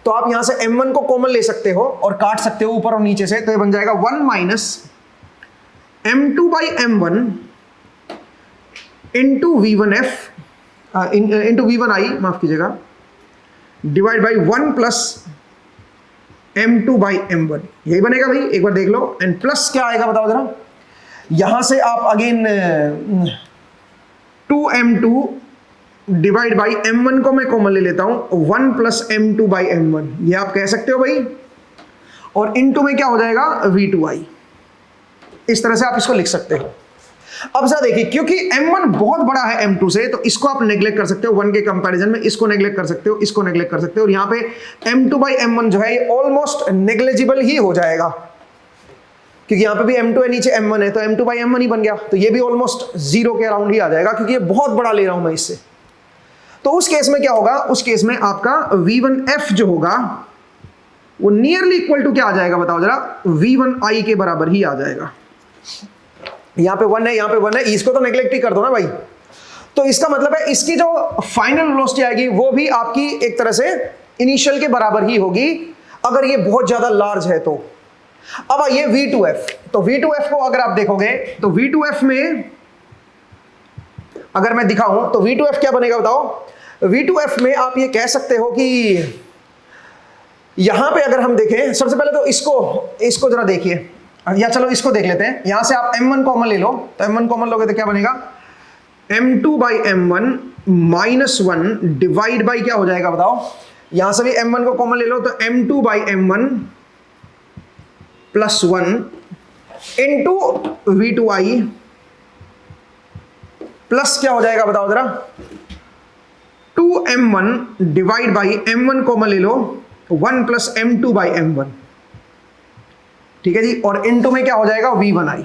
तो आप यहां से m1 को कॉमन ले सकते हो और काट सकते हो ऊपर और नीचे से, तो ये बन जाएगा 1 minus m2 by m1 into v1f into v1i, माफ कीजिएगा, divide by 1 plus m2 by m1, यही बनेगा भाई, एक बार देख लो। एंड प्लस क्या आएगा बताओ जरा, यहां से आप again 2m2 divide by m1 को मैं कॉमन ले लेता हूं, 1 प्लस m2 बाई m1, ये आप कह सकते हो भाई, और इनटू में क्या हो जाएगा v2i। इस तरह से आप इसको लिख सकते हो। अब जरा देखिए, क्योंकि m1 बहुत बड़ा है m2 से, तो इसको आप नेग्लेक्ट कर सकते हो 1 के कंपैरिजन में, इसको नेग्लेक्ट कर सकते हो, इसको नेग्लेक्ट कर सकते हो, और यहां पे m2 बाई m1 जो है ये ऑलमोस्ट नेग्लेजिबल ही हो जाएगा, क्योंकि यहां पे भी m2 है, नीचे m1 है, तो m2 बाई m1 ही बन गया, तो ये भी ऑलमोस्ट 0 के अराउंड ही आ जाएगा, क्योंकि ये बहुत बड़ा ले रहा हूं मैं इससे। तो उस केस में क्या होगा, उस केस में आपका v1f जो होगा वो नियरली इक्वल टू क्या आ जाएगा बताओ जरा, v1i के बराबर ही आ जाएगा। यहां पे 1 है, यहां पे 1 है, इसको तो नेग्लेक्ट ही कर दो ना भाई। तो इसका मतलब है इसकी जो फाइनल वेलोसिटी आएगी वो भी आपकी एक तरह से इनिशियल के बराबर ही होगी, अगर ये बहुत ज्यादा लार्ज है तो। अब आइए v2f, तो v2f को अगर आप देखोगे तो v2f में अगर मैं दिखाऊं तो v2f क्या बनेगा बताओ। v2f में आप ये कह सकते हो कि यहां पे अगर हम देखें, सबसे पहले तो इसको जरा देखिए, या चलो इसको देख लेते हैं। यहां से आप m1 कॉमन ले लो, तो m1 कॉमन लोगे तो क्या बनेगा, m2 by m1 minus 1 divide by क्या हो जाएगा बताओ, यहां से भी m1 को कॉमन ले लो तो m2 by m1 plus 1 into v2i plus क्या हो जाएगा बताओ जरा, 2m1 divide by m1 common ले लो 1 प्लस m2 बाई m1, ठीक है जी, और इनटू में क्या हो जाएगा v1i,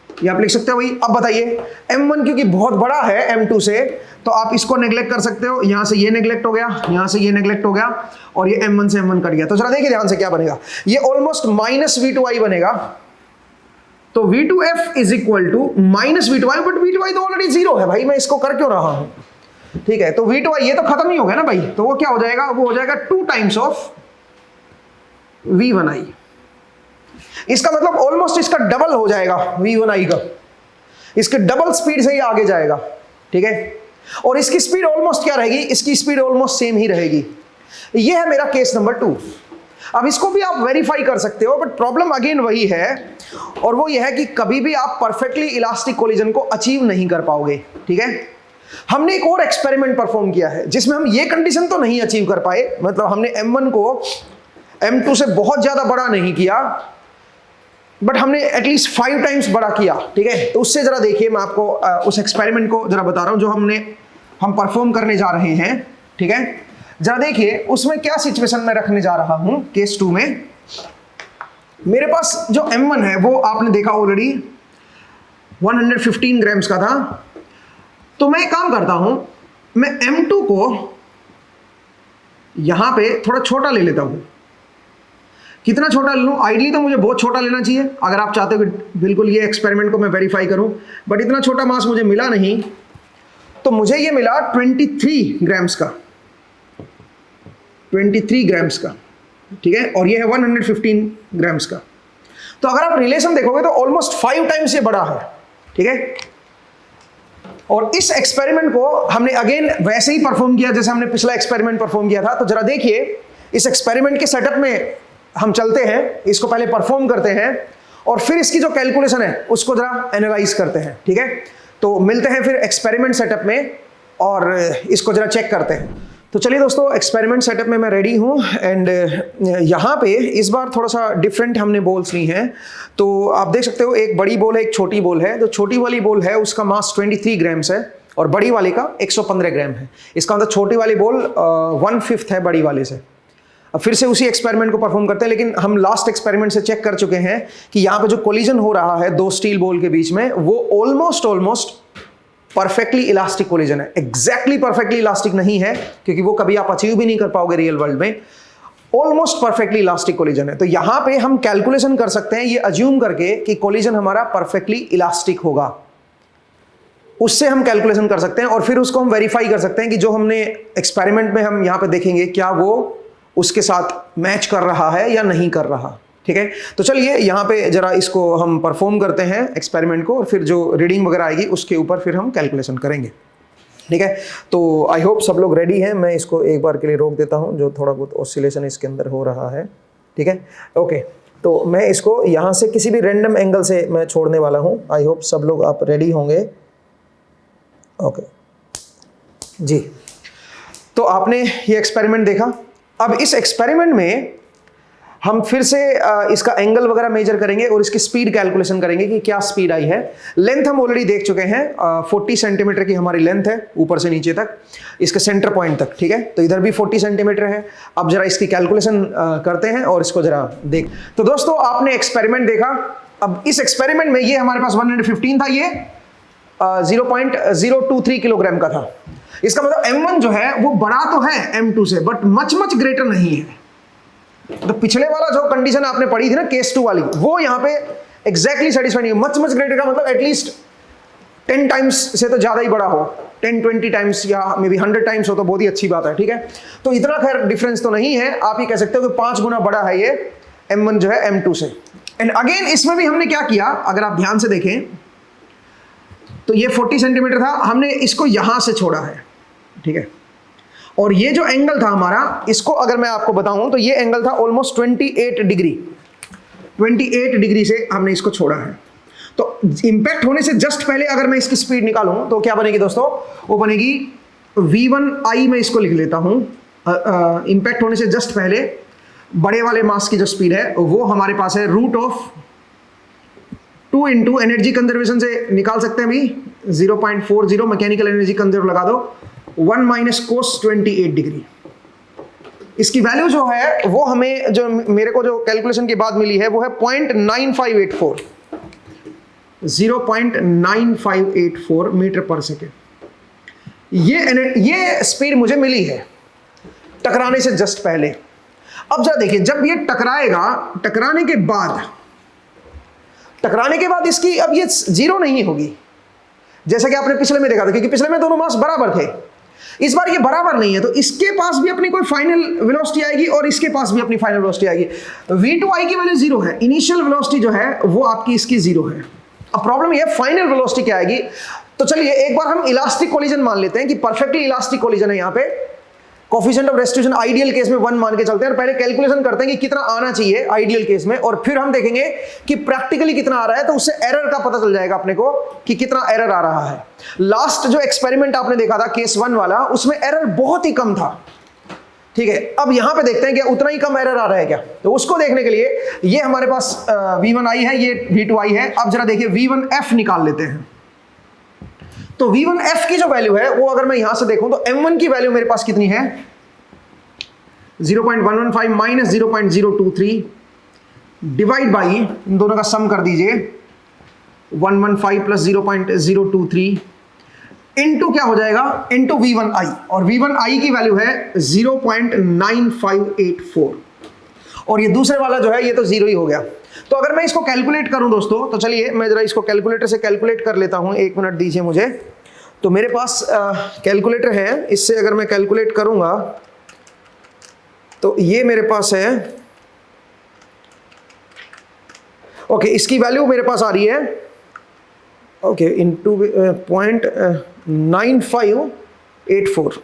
ये आप लिख सकते हो भाई। अब बताइए m1 क्योंकि बहुत बड़ा है m2 से, तो आप इसको नेग्लेक्ट कर सकते हो, यहां से ये नेग्लेक्ट हो गया, यहां से ये नेग्लेक्ट हो गया, और ये m1 से m1 कट गया। तो जरा देखिए ध्यान से क्या बनेगा, ये ऑलमोस्ट माइनस v2i बनेगा, तो v2f is equal to minus v2i, but v2i तो ऑलरेडी 0 है भाई, मैं इसको कर क्यों रहा हूं, ठीक है। तो v2i ये तो खत्म ही हो गया ना भाई, तो वो क्या हो जाएगा, वो हो जाएगा 2 टाइम्स ऑफ v1i। इसका मतलब ऑलमोस्ट इसका डबल हो जाएगा v1i का। इसके डबल स्पीड से ही आगे जाएगा, ठीक है। और इसकी स्पीड ऑलमोस्ट क्या रहेगी, इसकी स्पीड ऑलमोस्ट सेम ही रहेगी। ये है मेरा केस नंबर 2। अब इसको भी आप वेरीफाई कर सकते हो, बट प्रॉब्लम अगेन वही है, और वो ये है कि कभी भी आप परफेक्टली इलास्टिक कोलिजन को अचीव नहीं कर पाओगे, ठीक है। हमने एक और एक्सपेरिमेंट परफॉर्म किया है जिसमें हम ये कंडीशन तो नहीं अचीव कर पाए, मतलब हमने M1 को M2 से बहुत ज्यादा बड़ा नहीं किया, बट हमने एटलीस्ट 5 टाइम्स बड़ा किया, ठीक है। तो उससे जरा देखिए, मैं आपको उस एक्सपेरिमेंट को जरा बता रहा हूं जो हम परफॉर्म करने जा रहे हैं, ठीक है। जरा देखिए उसमें क्या सिचुएशन में रखने जा रहा हूं। केस 2 में मेरे पास जो M1 है वो आपने देखा ऑलरेडी 115 ग्राम्स का था। तो मैं एक काम करता हूं, मैं M2 को यहां पे थोड़ा छोटा ले लेता हूं। कितना छोटा ले लूं? आइडली तो मुझे बहुत छोटा लेना चाहिए अगर आप चाहते हो कि बिल्कुल ये एक्सपेरिमेंट को मैं वेरीफाई करूं, बट इतना छोटा मास मुझे मिला नहीं। तो मुझे ये मिला 23 ग्राम्स का, 23 ग्राम्स का, ठीक है। और ये है 115 ग्राम्स का। तो अगर आप रिलेशन देखोगे तो ऑलमोस्ट 5 टाइम्स ये बड़ा है, ठीक है। और इस एक्सपेरिमेंट को हमने अगेन वैसे ही परफॉर्म किया जैसे हमने पिछला एक्सपेरिमेंट परफॉर्म किया था। तो जरा देखिए इस एक्सपेरिमेंट के सेटअप में हम चलते हैं, इसको पहले परफॉर्म करते हैं और फिर इसकी जो कैलकुलेशन है उसको जरा एनालाइज करते हैं, ठीक है। तो मिलते हैं फिर एक्सपेरिमेंट सेटअप में और इसको जरा चेक करते हैं। तो चलिए दोस्तों, एक्सपेरिमेंट सेटअप में मैं रेडी हूँ एंड यहाँ पे इस बार थोड़ा सा डिफरेंट हमने बॉल्स ली हैं। तो आप देख सकते हो एक बड़ी बॉल है, एक छोटी बॉल है। तो छोटी वाली बॉल है उसका मास 23 ग्राम्स है और बड़ी वाली का 115 ग्राम है। इसका मतलब छोटी वाली बॉल 1/5 है बड़ी वाले से। अब फिर से उसी एक्सपेरिमेंट को परफॉर्म करते हैं, लेकिन हम लास्ट एक्सपेरिमेंट से चेक कर चुके हैं कि यहाँ पे जो कोलिजन हो रहा है दो स्टील बॉल के बीच में, वो ऑलमोस्ट परफेक्टली इलास्टिक कोलिजन है। एग्जैक्टली परफेक्टली इलास्टिक नहीं है क्योंकि वो कभी आप अचीव भी नहीं कर पाओगे रियल वर्ल्ड में। ऑलमोस्ट परफेक्टली इलास्टिक कोलिजन है। तो यहां पे हम कैलकुलेशन कर सकते हैं ये अज्यूम करके कि कोलिजन हमारा परफेक्टली इलास्टिक होगा। उससे हम कैलकुलेशन कर सकते हैं और फिर उसको हम वेरीफाई कर सकते हैं कि जो हमने एक्सपेरिमेंट में हम यहां पे देखेंगे क्या वो उसके साथ मैच कर रहा है या नहीं कर रहा, ठीक है। तो चलिए यहाँ पे जरा इसको हम परफॉर्म करते हैं एक्सपेरिमेंट को और फिर जो रीडिंग वगैरह आएगी उसके ऊपर फिर हम कैलकुलेशन करेंगे, ठीक है। तो आई होप सब लोग रेडी हैं। मैं इसको एक बार के लिए रोक देता हूँ, जो थोड़ा बहुत ऑसिलेशन इसके अंदर हो रहा है, ठीक है। ओके, तो मैं इसको यहाँ से किसी भी रैंडम एंगल से मैं छोड़ने वाला हूँ। आई होप सब लोग आप रेडी होंगे। ओके जी, तो आपने ये एक्सपेरिमेंट देखा। अब इस एक्सपेरिमेंट में हम फिर से इसका एंगल वगैरह मेजर करेंगे और इसकी स्पीड कैलकुलेशन करेंगे कि क्या स्पीड आई है। लेंथ हम ऑलरेडी देख चुके हैं, 40 सेंटीमीटर की हमारी लेंथ है ऊपर से नीचे तक, इसके सेंटर पॉइंट तक, ठीक है। तो इधर भी 40 सेंटीमीटर है। अब जरा इसकी कैलकुलेशन करते हैं और इसको जरा देख। तो दोस्तों आपने एक्सपेरिमेंट देखा। अब इस एक्सपेरिमेंट में ये हमारे पास 115 था, ये 0.023 किलोग्राम का था। इसका मतलब M1 जो है वो बड़ा तो है M2 से, बट मच ग्रेटर नहीं है। तो पिछले वाला जो कंडीशन आपने पढ़ी थी ना केस 2 वाली, वो यहाँ पे एग्जैक्टली सेटिस्फाई नहीं है। मच ग्रेटर का मतलब एटलीस्ट 10 टाइम्स से तो ज्यादा ही बड़ा हो, 10-20 टाइम्स या मे बी 100 टाइम्स हो तो बहुत ही अच्छी बात है, ठीक है। तो इतना खैर डिफरेंस तो नहीं है। आप ये कह सकते हो कि 5 गुना बड़ा है ये M1 जो है M2 से। एंड अगेन इसमें भी हमने क्या किया, अगर आप ध्यान से देखें तो ये 40 सेंटीमीटर था, हमने इसको यहां से छोड़ा है, ठीक है। और ये जो एंगल था हमारा, इसको अगर मैं आपको बताऊं तो ये एंगल था ऑलमोस्ट 28 डिग्री। 28 डिग्री से हमने इसको छोड़ा है। तो इंपैक्ट होने से जस्ट पहले अगर मैं इसकी स्पीड निकालूं तो क्या बनेगी दोस्तों, वो बनेगी v1i। मैं इसको लिख लेता हूं। इंपैक्ट होने से जस्ट पहले बड़े वाले मास की जो स्पीड है वो हमारे पास है √2 इंटू एनर्जी कंजर्वेशन से निकाल सकते हैं भी 0.40, मैकेनिकल एनर्जी कंजर्व लगा दो, 1 माइनस कोस 28 डिग्री। इसकी वैल्यू जो है वो हमें, जो मेरे को जो कैलकुलेशन के बाद मिली है वो है 0.9584, 0.9584 मीटर पर सेकेंड। ये स्पीड मुझे मिली है टकराने से जस्ट पहले। अब जरा देखिए, जब ये टकराएगा, टकराने के बाद इसकी अब ये जीरो नहीं होगी जैसा कि आपने पिछले में देखा था, क्योंकि पिछले में दोनों मास बराबर थे। इस बार ये बराबर नहीं है, तो इसके पास भी अपनी कोई फाइनल वेलोसिटी आएगी और इसके पास भी अपनी फाइनल वेलोसिटी आएगी। v2i की वैल्यू 0 है, इनिशियल वेलोसिटी जो है वो आपकी इसकी 0 है। अब प्रॉब्लम ये फाइनल वेलोसिटी क्या आएगी। तो चलिए एक बार हम इलास्टिक कोलिजन मान लेते हैं कि परफेक्टली इलास्टिक कोलिजन है, यहाँ पे coefficient of restitution ideal case में 1 मान के चलते हैं और पहले कैलकुलेशन करते हैं कि कितना आना चाहिए आइडियल केस में, और फिर हम देखेंगे कि प्रैक्टिकली कितना आ रहा है, तो उससे एरर का पता चल जाएगा अपने को कि कितना एरर आ रहा है। लास्ट जो एक्सपेरिमेंट आपने देखा था केस 1 वाला, उसमें एरर बहुत ही कम था, ठीक है। अब यहां पे देखते हैं कि उतना ही कम एरर आ रहा है क्या, तो उसको देखने के लिए ये हमारे पास V1I है, ये V2I है। अब जरा देखिए V1F निकाल लेते हैं। तो V1F की जो वैल्यू है वो अगर मैं यहां से देखूं तो M1 की वैल्यू मेरे पास कितनी है, 0.115 माइनस 0.023 डिवाइड बाई, इन दोनों का सम कर दीजिए, 115 प्लस 0.023 इनटू क्या हो जाएगा, इनटू V1I, और V1I की वैल्यू है 0.9584, और ये दूसरे वाला जो है ये तो जीरो ही हो गया। तो अगर मैं इसको कैलकुलेट करूं दोस्तों, तो चलिए मैं जरा इसको कैलकुलेटर से कैलकुलेट कर लेता हूं, 1 मिनट दीजिए मुझे। तो मेरे पास कैलकुलेटर है, इससे अगर मैं कैलकुलेट करूंगा तो ये मेरे पास है, ओके, इसकी वैल्यू मेरे पास आ रही है, ओके, इनटू 0.9584,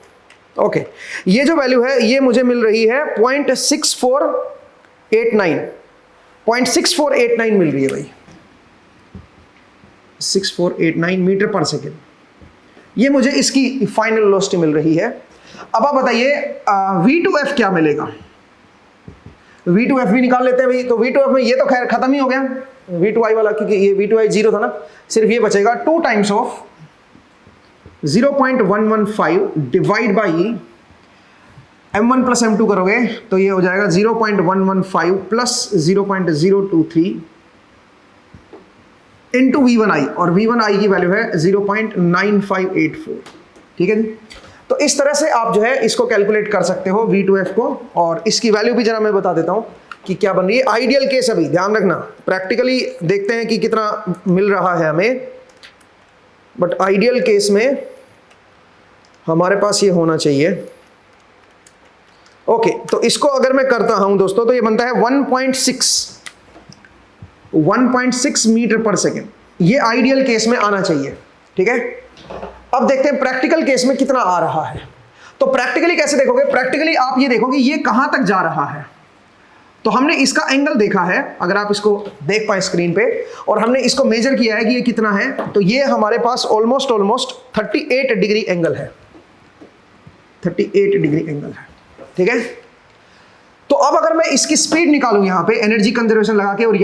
ओके, ये जो वैल्यू है ये मुझे मिल रही है 0.6489 मिल रही है भाई, 6489 मीटर पर सेकेंड, ये मुझे इसकी फाइनल वेलोसिटी मिल रही है। अब आप बताइए V2F क्या मिलेगा, V2F भी निकाल लेते हैं भाई। तो V2F में ये तो खैर खत्म ही हो गया V2I वाला, क्योंकि ये V2I 0 था ना, सिर्फ ये बचेगा 2 times of 0.115 divide by M1 plus M2 करोगे तो ये हो जाएगा 0.115 प्लस 0.023 इंटू V1I, और V1I की वैल्यू है 0.9584, ठीक है जी। तो इस तरह से आप जो है इसको कैलकुलेट कर सकते हो V2F को, और इसकी वैल्यू भी जरा मैं बता देता हूं कि क्या बन रही है। आइडियल केस अभी ध्यान रखना, प्रैक्टिकली देखते हैं कि कितना मिल रहा है हमें, बट आइडियल केस में हमारे पास ये होना चाहिए। ओके, तो इसको अगर मैं करता हूं दोस्तों तो ये बनता है 1.6 मीटर पर सेकेंड, ये आइडियल केस में आना चाहिए, ठीक है। अब देखते हैं प्रैक्टिकल केस में कितना आ रहा है। तो प्रैक्टिकली कैसे देखोगे, प्रैक्टिकली आप ये देखोगे ये कहां तक जा रहा है। तो हमने इसका एंगल देखा है, अगर आप इसको देख पाए स्क्रीन पे, और हमने इसको मेजर किया है कि ये कितना है, तो ये हमारे पास ऑलमोस्ट 38 डिग्री एंगल है, 38 डिग्री एंगल है, ठीक है। तो अब अगर मैं इसकी स्पीड निकालूं यहाँ पे एनर्जी कंजर्वेशन लगा के, और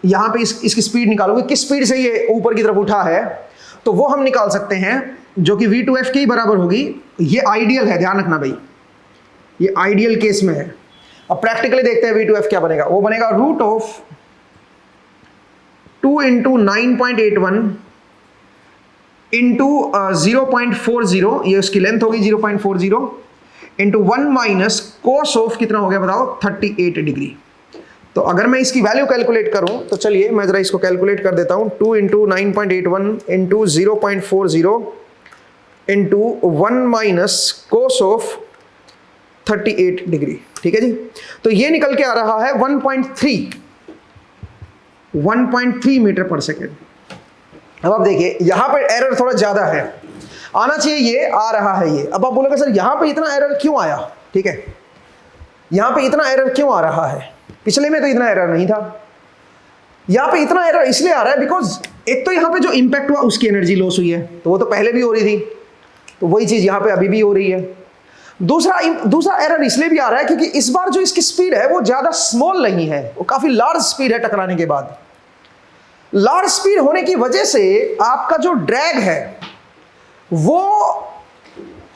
यहाँ पे इसकी स्पीड निकालूंगी, किस स्पीड से ये ऊपर की तरफ उठा है, तो वो हम निकाल सकते हैं, जो कि V2F के ही बराबर होगी। ये आइडियल है, ध्यान रखना भाई, ये आइडियल केस में है। अब प्रैक्टिकली देखते हैं V2F क्या बनेगा, वो बनेगा √2 × 9.81 इंटू 0.40, ये उसकी लेंथ होगी 0.40 इंटू 1 माइनस कोस ऑफ कितना हो गया बताओ, 38 डिग्री। तो अगर मैं इसकी वैल्यू कैलकुलेट करूं तो चलिए मैं जरा इसको कैलकुलेट कर देता हूं, 2 × 9.81 into 0.40 into 1 minus cos of 38 degree, ठीक है जी। तो ये निकल के आ रहा है 1.3 मीटर पर सेकेंड। अब आप देखिए यहां पर एरर थोड़ा ज्यादा है, आना चाहिए ये, आ रहा है ये। अब आप बोलोगे सर यहां पे इतना एरर क्यों आया, ठीक है, यहां पे इतना एरर क्यों आ रहा है, पिछले में तो इतना एरर नहीं था, यहां पे इतना एरर इसलिए आ रहा है बिकॉज एक तो यहां पे जो इंपैक्ट हुआ उसकी एनर्जी लॉस हुई है, तो वो तो पहले भी हो रही थी, तो वही चीज यहां पे अभी भी हो रही है। दूसरा एरर इसलिए भी आ रहा है क्योंकि इस बार जो इसकी स्पीड है वो ज्यादा स्मॉल नहीं है, वो काफी लार्ज स्पीड है टकराने के बाद। लार्ज स्पीड होने की वजह से आपका जो ड्रैग है वो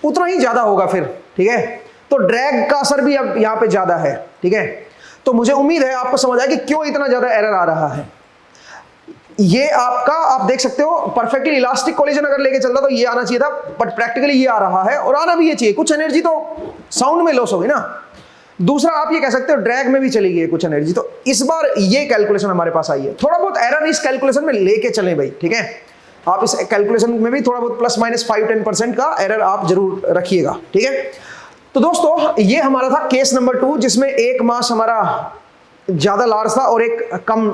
उतना ही ज्यादा होगा फिर, ठीक है। तो ड्रैग का असर भी अब यहां पे ज्यादा है, ठीक है। तो मुझे उम्मीद है आपको समझ आया कि क्यों इतना ज्यादा एरर आ रहा है। ये आपका आप देख सकते हो परफेक्टली इलास्टिक कोलिजन अगर लेके चलता तो ये आना चाहिए था, बट प्रैक्टिकली ये आ रहा है, और आना भी ये चाहिए। कुछ एनर्जी तो साउंड में लॉस होगी ना। दूसरा आप ये कह सकते हो ड्रैग में भी चली गई है कुछ एनर्जी, तो इस बार ये कैलकुलेशन हमारे पास आई है। थोड़ा बहुत एरर इस कैलकुलेशन में लेके चले भाई, ठीक है। आप इस कैलकुलेशन में भी थोड़ा बहुत +-5-10% का एरर आप जरूर रखिएगा, ठीक है। तो दोस्तों ये हमारा था केस नंबर 2, जिसमें एक मास हमारा ज़्यादा लार्ज था और एक कम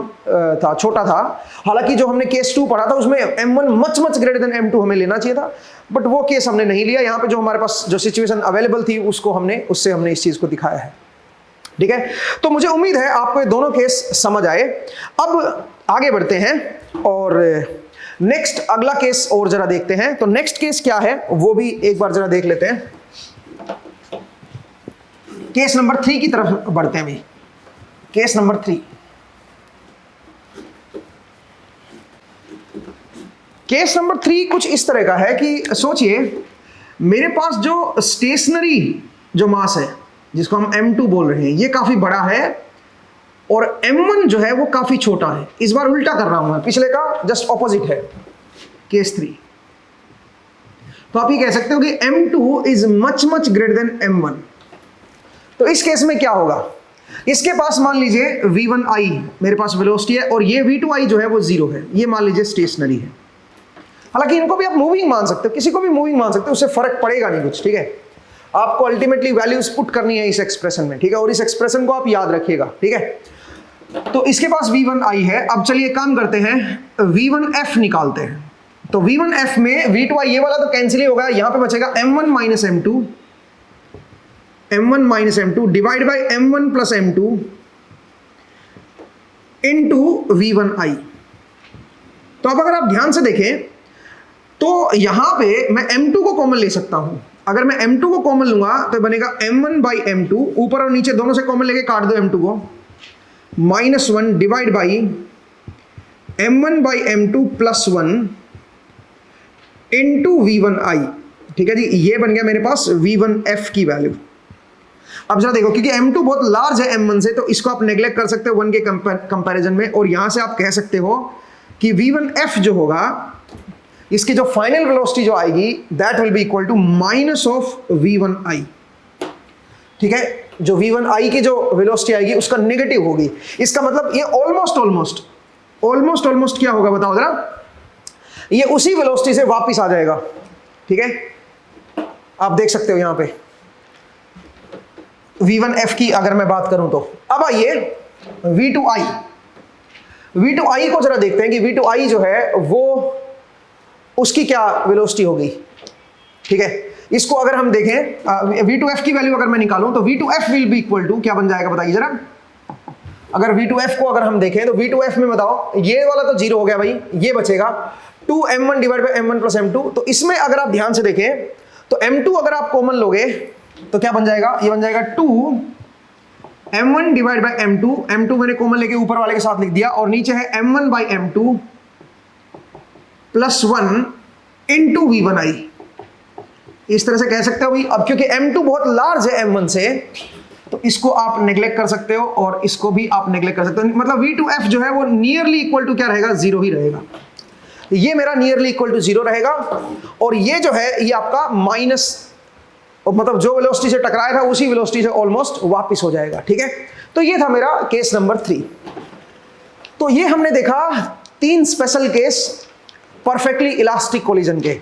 था, छोटा था। हालांकि जो हमने केस 2 पढ़ा था उसमें M1 much greater than M2 हमें लेना चाहिए था, बट वो केस हमने नहीं लिया। यहाँ पे जो हमारे पास जो सिचुएशन अवेलेबल थी उससे हमने इस चीज़ को दिखाया है। ठीक है, तो मुझे उम्मीद है आपको ये दोनों केस समझ आए। अब आगे बढ़ते हैं और नेक्स्ट अगला केस और जरा देखते हैं। तो नेक्स्ट केस क्या है वो भी एक बार जरा देख लेते हैं। केस नंबर 3 की तरफ बढ़ते हैं भी। केस नंबर 3, केस नंबर 3 कुछ इस तरह का है कि सोचिए मेरे पास जो स्टेशनरी जो मास है जिसको हम M2 बोल रहे हैं ये काफी बड़ा है और M1 जो है वो काफी छोटा है। इस बार उल्टा कर रहा हूं मैं, पिछले का जस्ट ऑपोजिट है केस 3। तो आप ये कह सकते हो कि M2 is much greater than M1। तो इस केस में क्या होगा, इसके पास मान लीजिए V1I मेरे पास वेलोसिटी है और ये V2I जो है वो 0 है, ये मान लीजिए स्टेशनरी है। हालांकि इनको भी आप मूविंग मान सकते हो, किसी को भी मूविंग मान सकते हो, उससे फर्क पड़ेगा नहीं कुछ। ठीक है, आपको अल्टीमेटली वैल्यूज पुट करनी है इस एक्सप्रेशन में। ठीक है, और इस एक्सप्रेशन को आप याद रखिएगा। ठीक है, तो इसके पास V1I है। अब चलिए काम करते हैं, V1F निकालते हैं। तो V1F में V2I ये वाला तो कैंसिल ही होगा, यहां पे बचेगा M1 minus M2 divide by M1 plus M2 into V1I। तो अब अगर आप ध्यान से देखें तो यहां पे मैं M2 को कॉमन ले सकता हूं। अगर मैं M2 को कॉमन लूंगा तो बनेगा M1 बाई M2, ऊपर और नीचे दोनों से कॉमन लेके काट दो M2 को, -1 divide by M1 by M2 plus 1 into V1I। ठीक है जी, ये बन गया मेरे पास V1F की वैल्यू। अब जरा देखो, क्योंकि M2 बहुत लार्ज है M1 से, तो इसको आप नेग्लेक्ट कर सकते हो 1 के कंपैरिजन में, और यहां से आप कह सकते हो कि V1F जो होगा इसकी जो फाइनल वेलोसिटी जो आएगी that will be equal to minus of V1I। ठीक है, जो V1I की जो वेलोसिटी आएगी उसका नेगेटिव होगी। इसका मतलब ये ऑलमोस्ट क्या होगा बताओ जरा, ये उसी वेलोसिटी से वापस आ जाएगा। ठीक है, आप देख सकते हो यहां पे V1F की अगर मैं बात करूं तो। अब आइए V2I को जरा देखते हैं कि V2I जो है वो उसकी क्या वेलोसिटी होगी। ठीक है, इसको अगर हम देखें V2F की वैल्यू अगर मैं निकालूं तो V2F will be equal to क्या बन जाएगा बताइए जरा। अगर V2F को अगर हम देखें तो V2F में बताओ, ये वाला तो 0 हो गया भाई, ये बचेगा 2M1 divide by M1 plus M2। तो इसमें अगर आप ध्यान से देखें तो M2 अगर आप कॉमन लोगे तो क्या बन जाएगा, ये बन जाएगा 2M1 डिवाइड बाई M2 मैंने कॉमन लेके ऊपर वाले के साथ लिख दिया, और नीचे है M1 by M2 plus 1 into V1I। इस तरह से कह सकते हो भाई। अब क्योंकि M2 बहुत लार्ज है M1 से, तो इसको आप नेग्लेक्ट कर सकते हो और इसको भी आप नेग्लेक्ट कर सकते हो। मतलब V2F जो है वो नियरली इक्वल टू क्या रहेगा, 0 ही रहेगा। ये मेरा नियरली इक्वल टू 0 रहेगा, और ये जो है ये आपका माइनस, मतलब जो वेलोसिटी से टकराया था उसी वेलोसिटी से ऑलमोस्ट वापस हो जाएगा। ठीक है, तो ये था मेरा केस नंबर 3। तो ये हमने देखा 3 special case perfectly elastic collision के।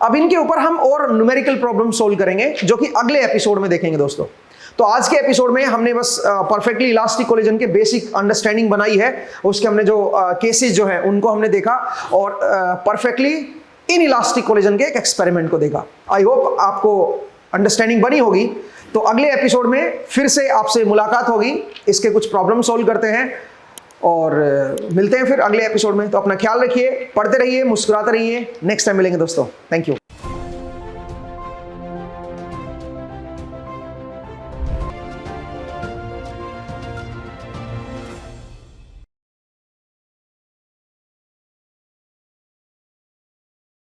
अब इनके ऊपर हम और न्यूमेरिकल प्रॉब्लम सोल्व करेंगे जो कि अगले एपिसोड में देखेंगे दोस्तों। तो आज के एपिसोड में हमने बस परफेक्टली इलास्टिक कोलिजन के बेसिक अंडरस्टैंडिंग बनाई है, उसके हमने जो केसेस जो है उनको हमने देखा, और परफेक्टली इन इलास्टिक कोलिजन के एक एक्सपेरिमेंट को देखा। आई होप आपको अंडरस्टैंडिंग बनी होगी। तो अगले एपिसोड में फिर से आपसे मुलाकात होगी, इसके कुछ प्रॉब्लम सोल्व करते हैं और मिलते हैं फिर अगले एपिसोड में। तो अपना ख्याल रखिए, पढ़ते रहिए, मुस्कुराते रहिए। नेक्स्ट टाइम मिलेंगे दोस्तों। Thank you.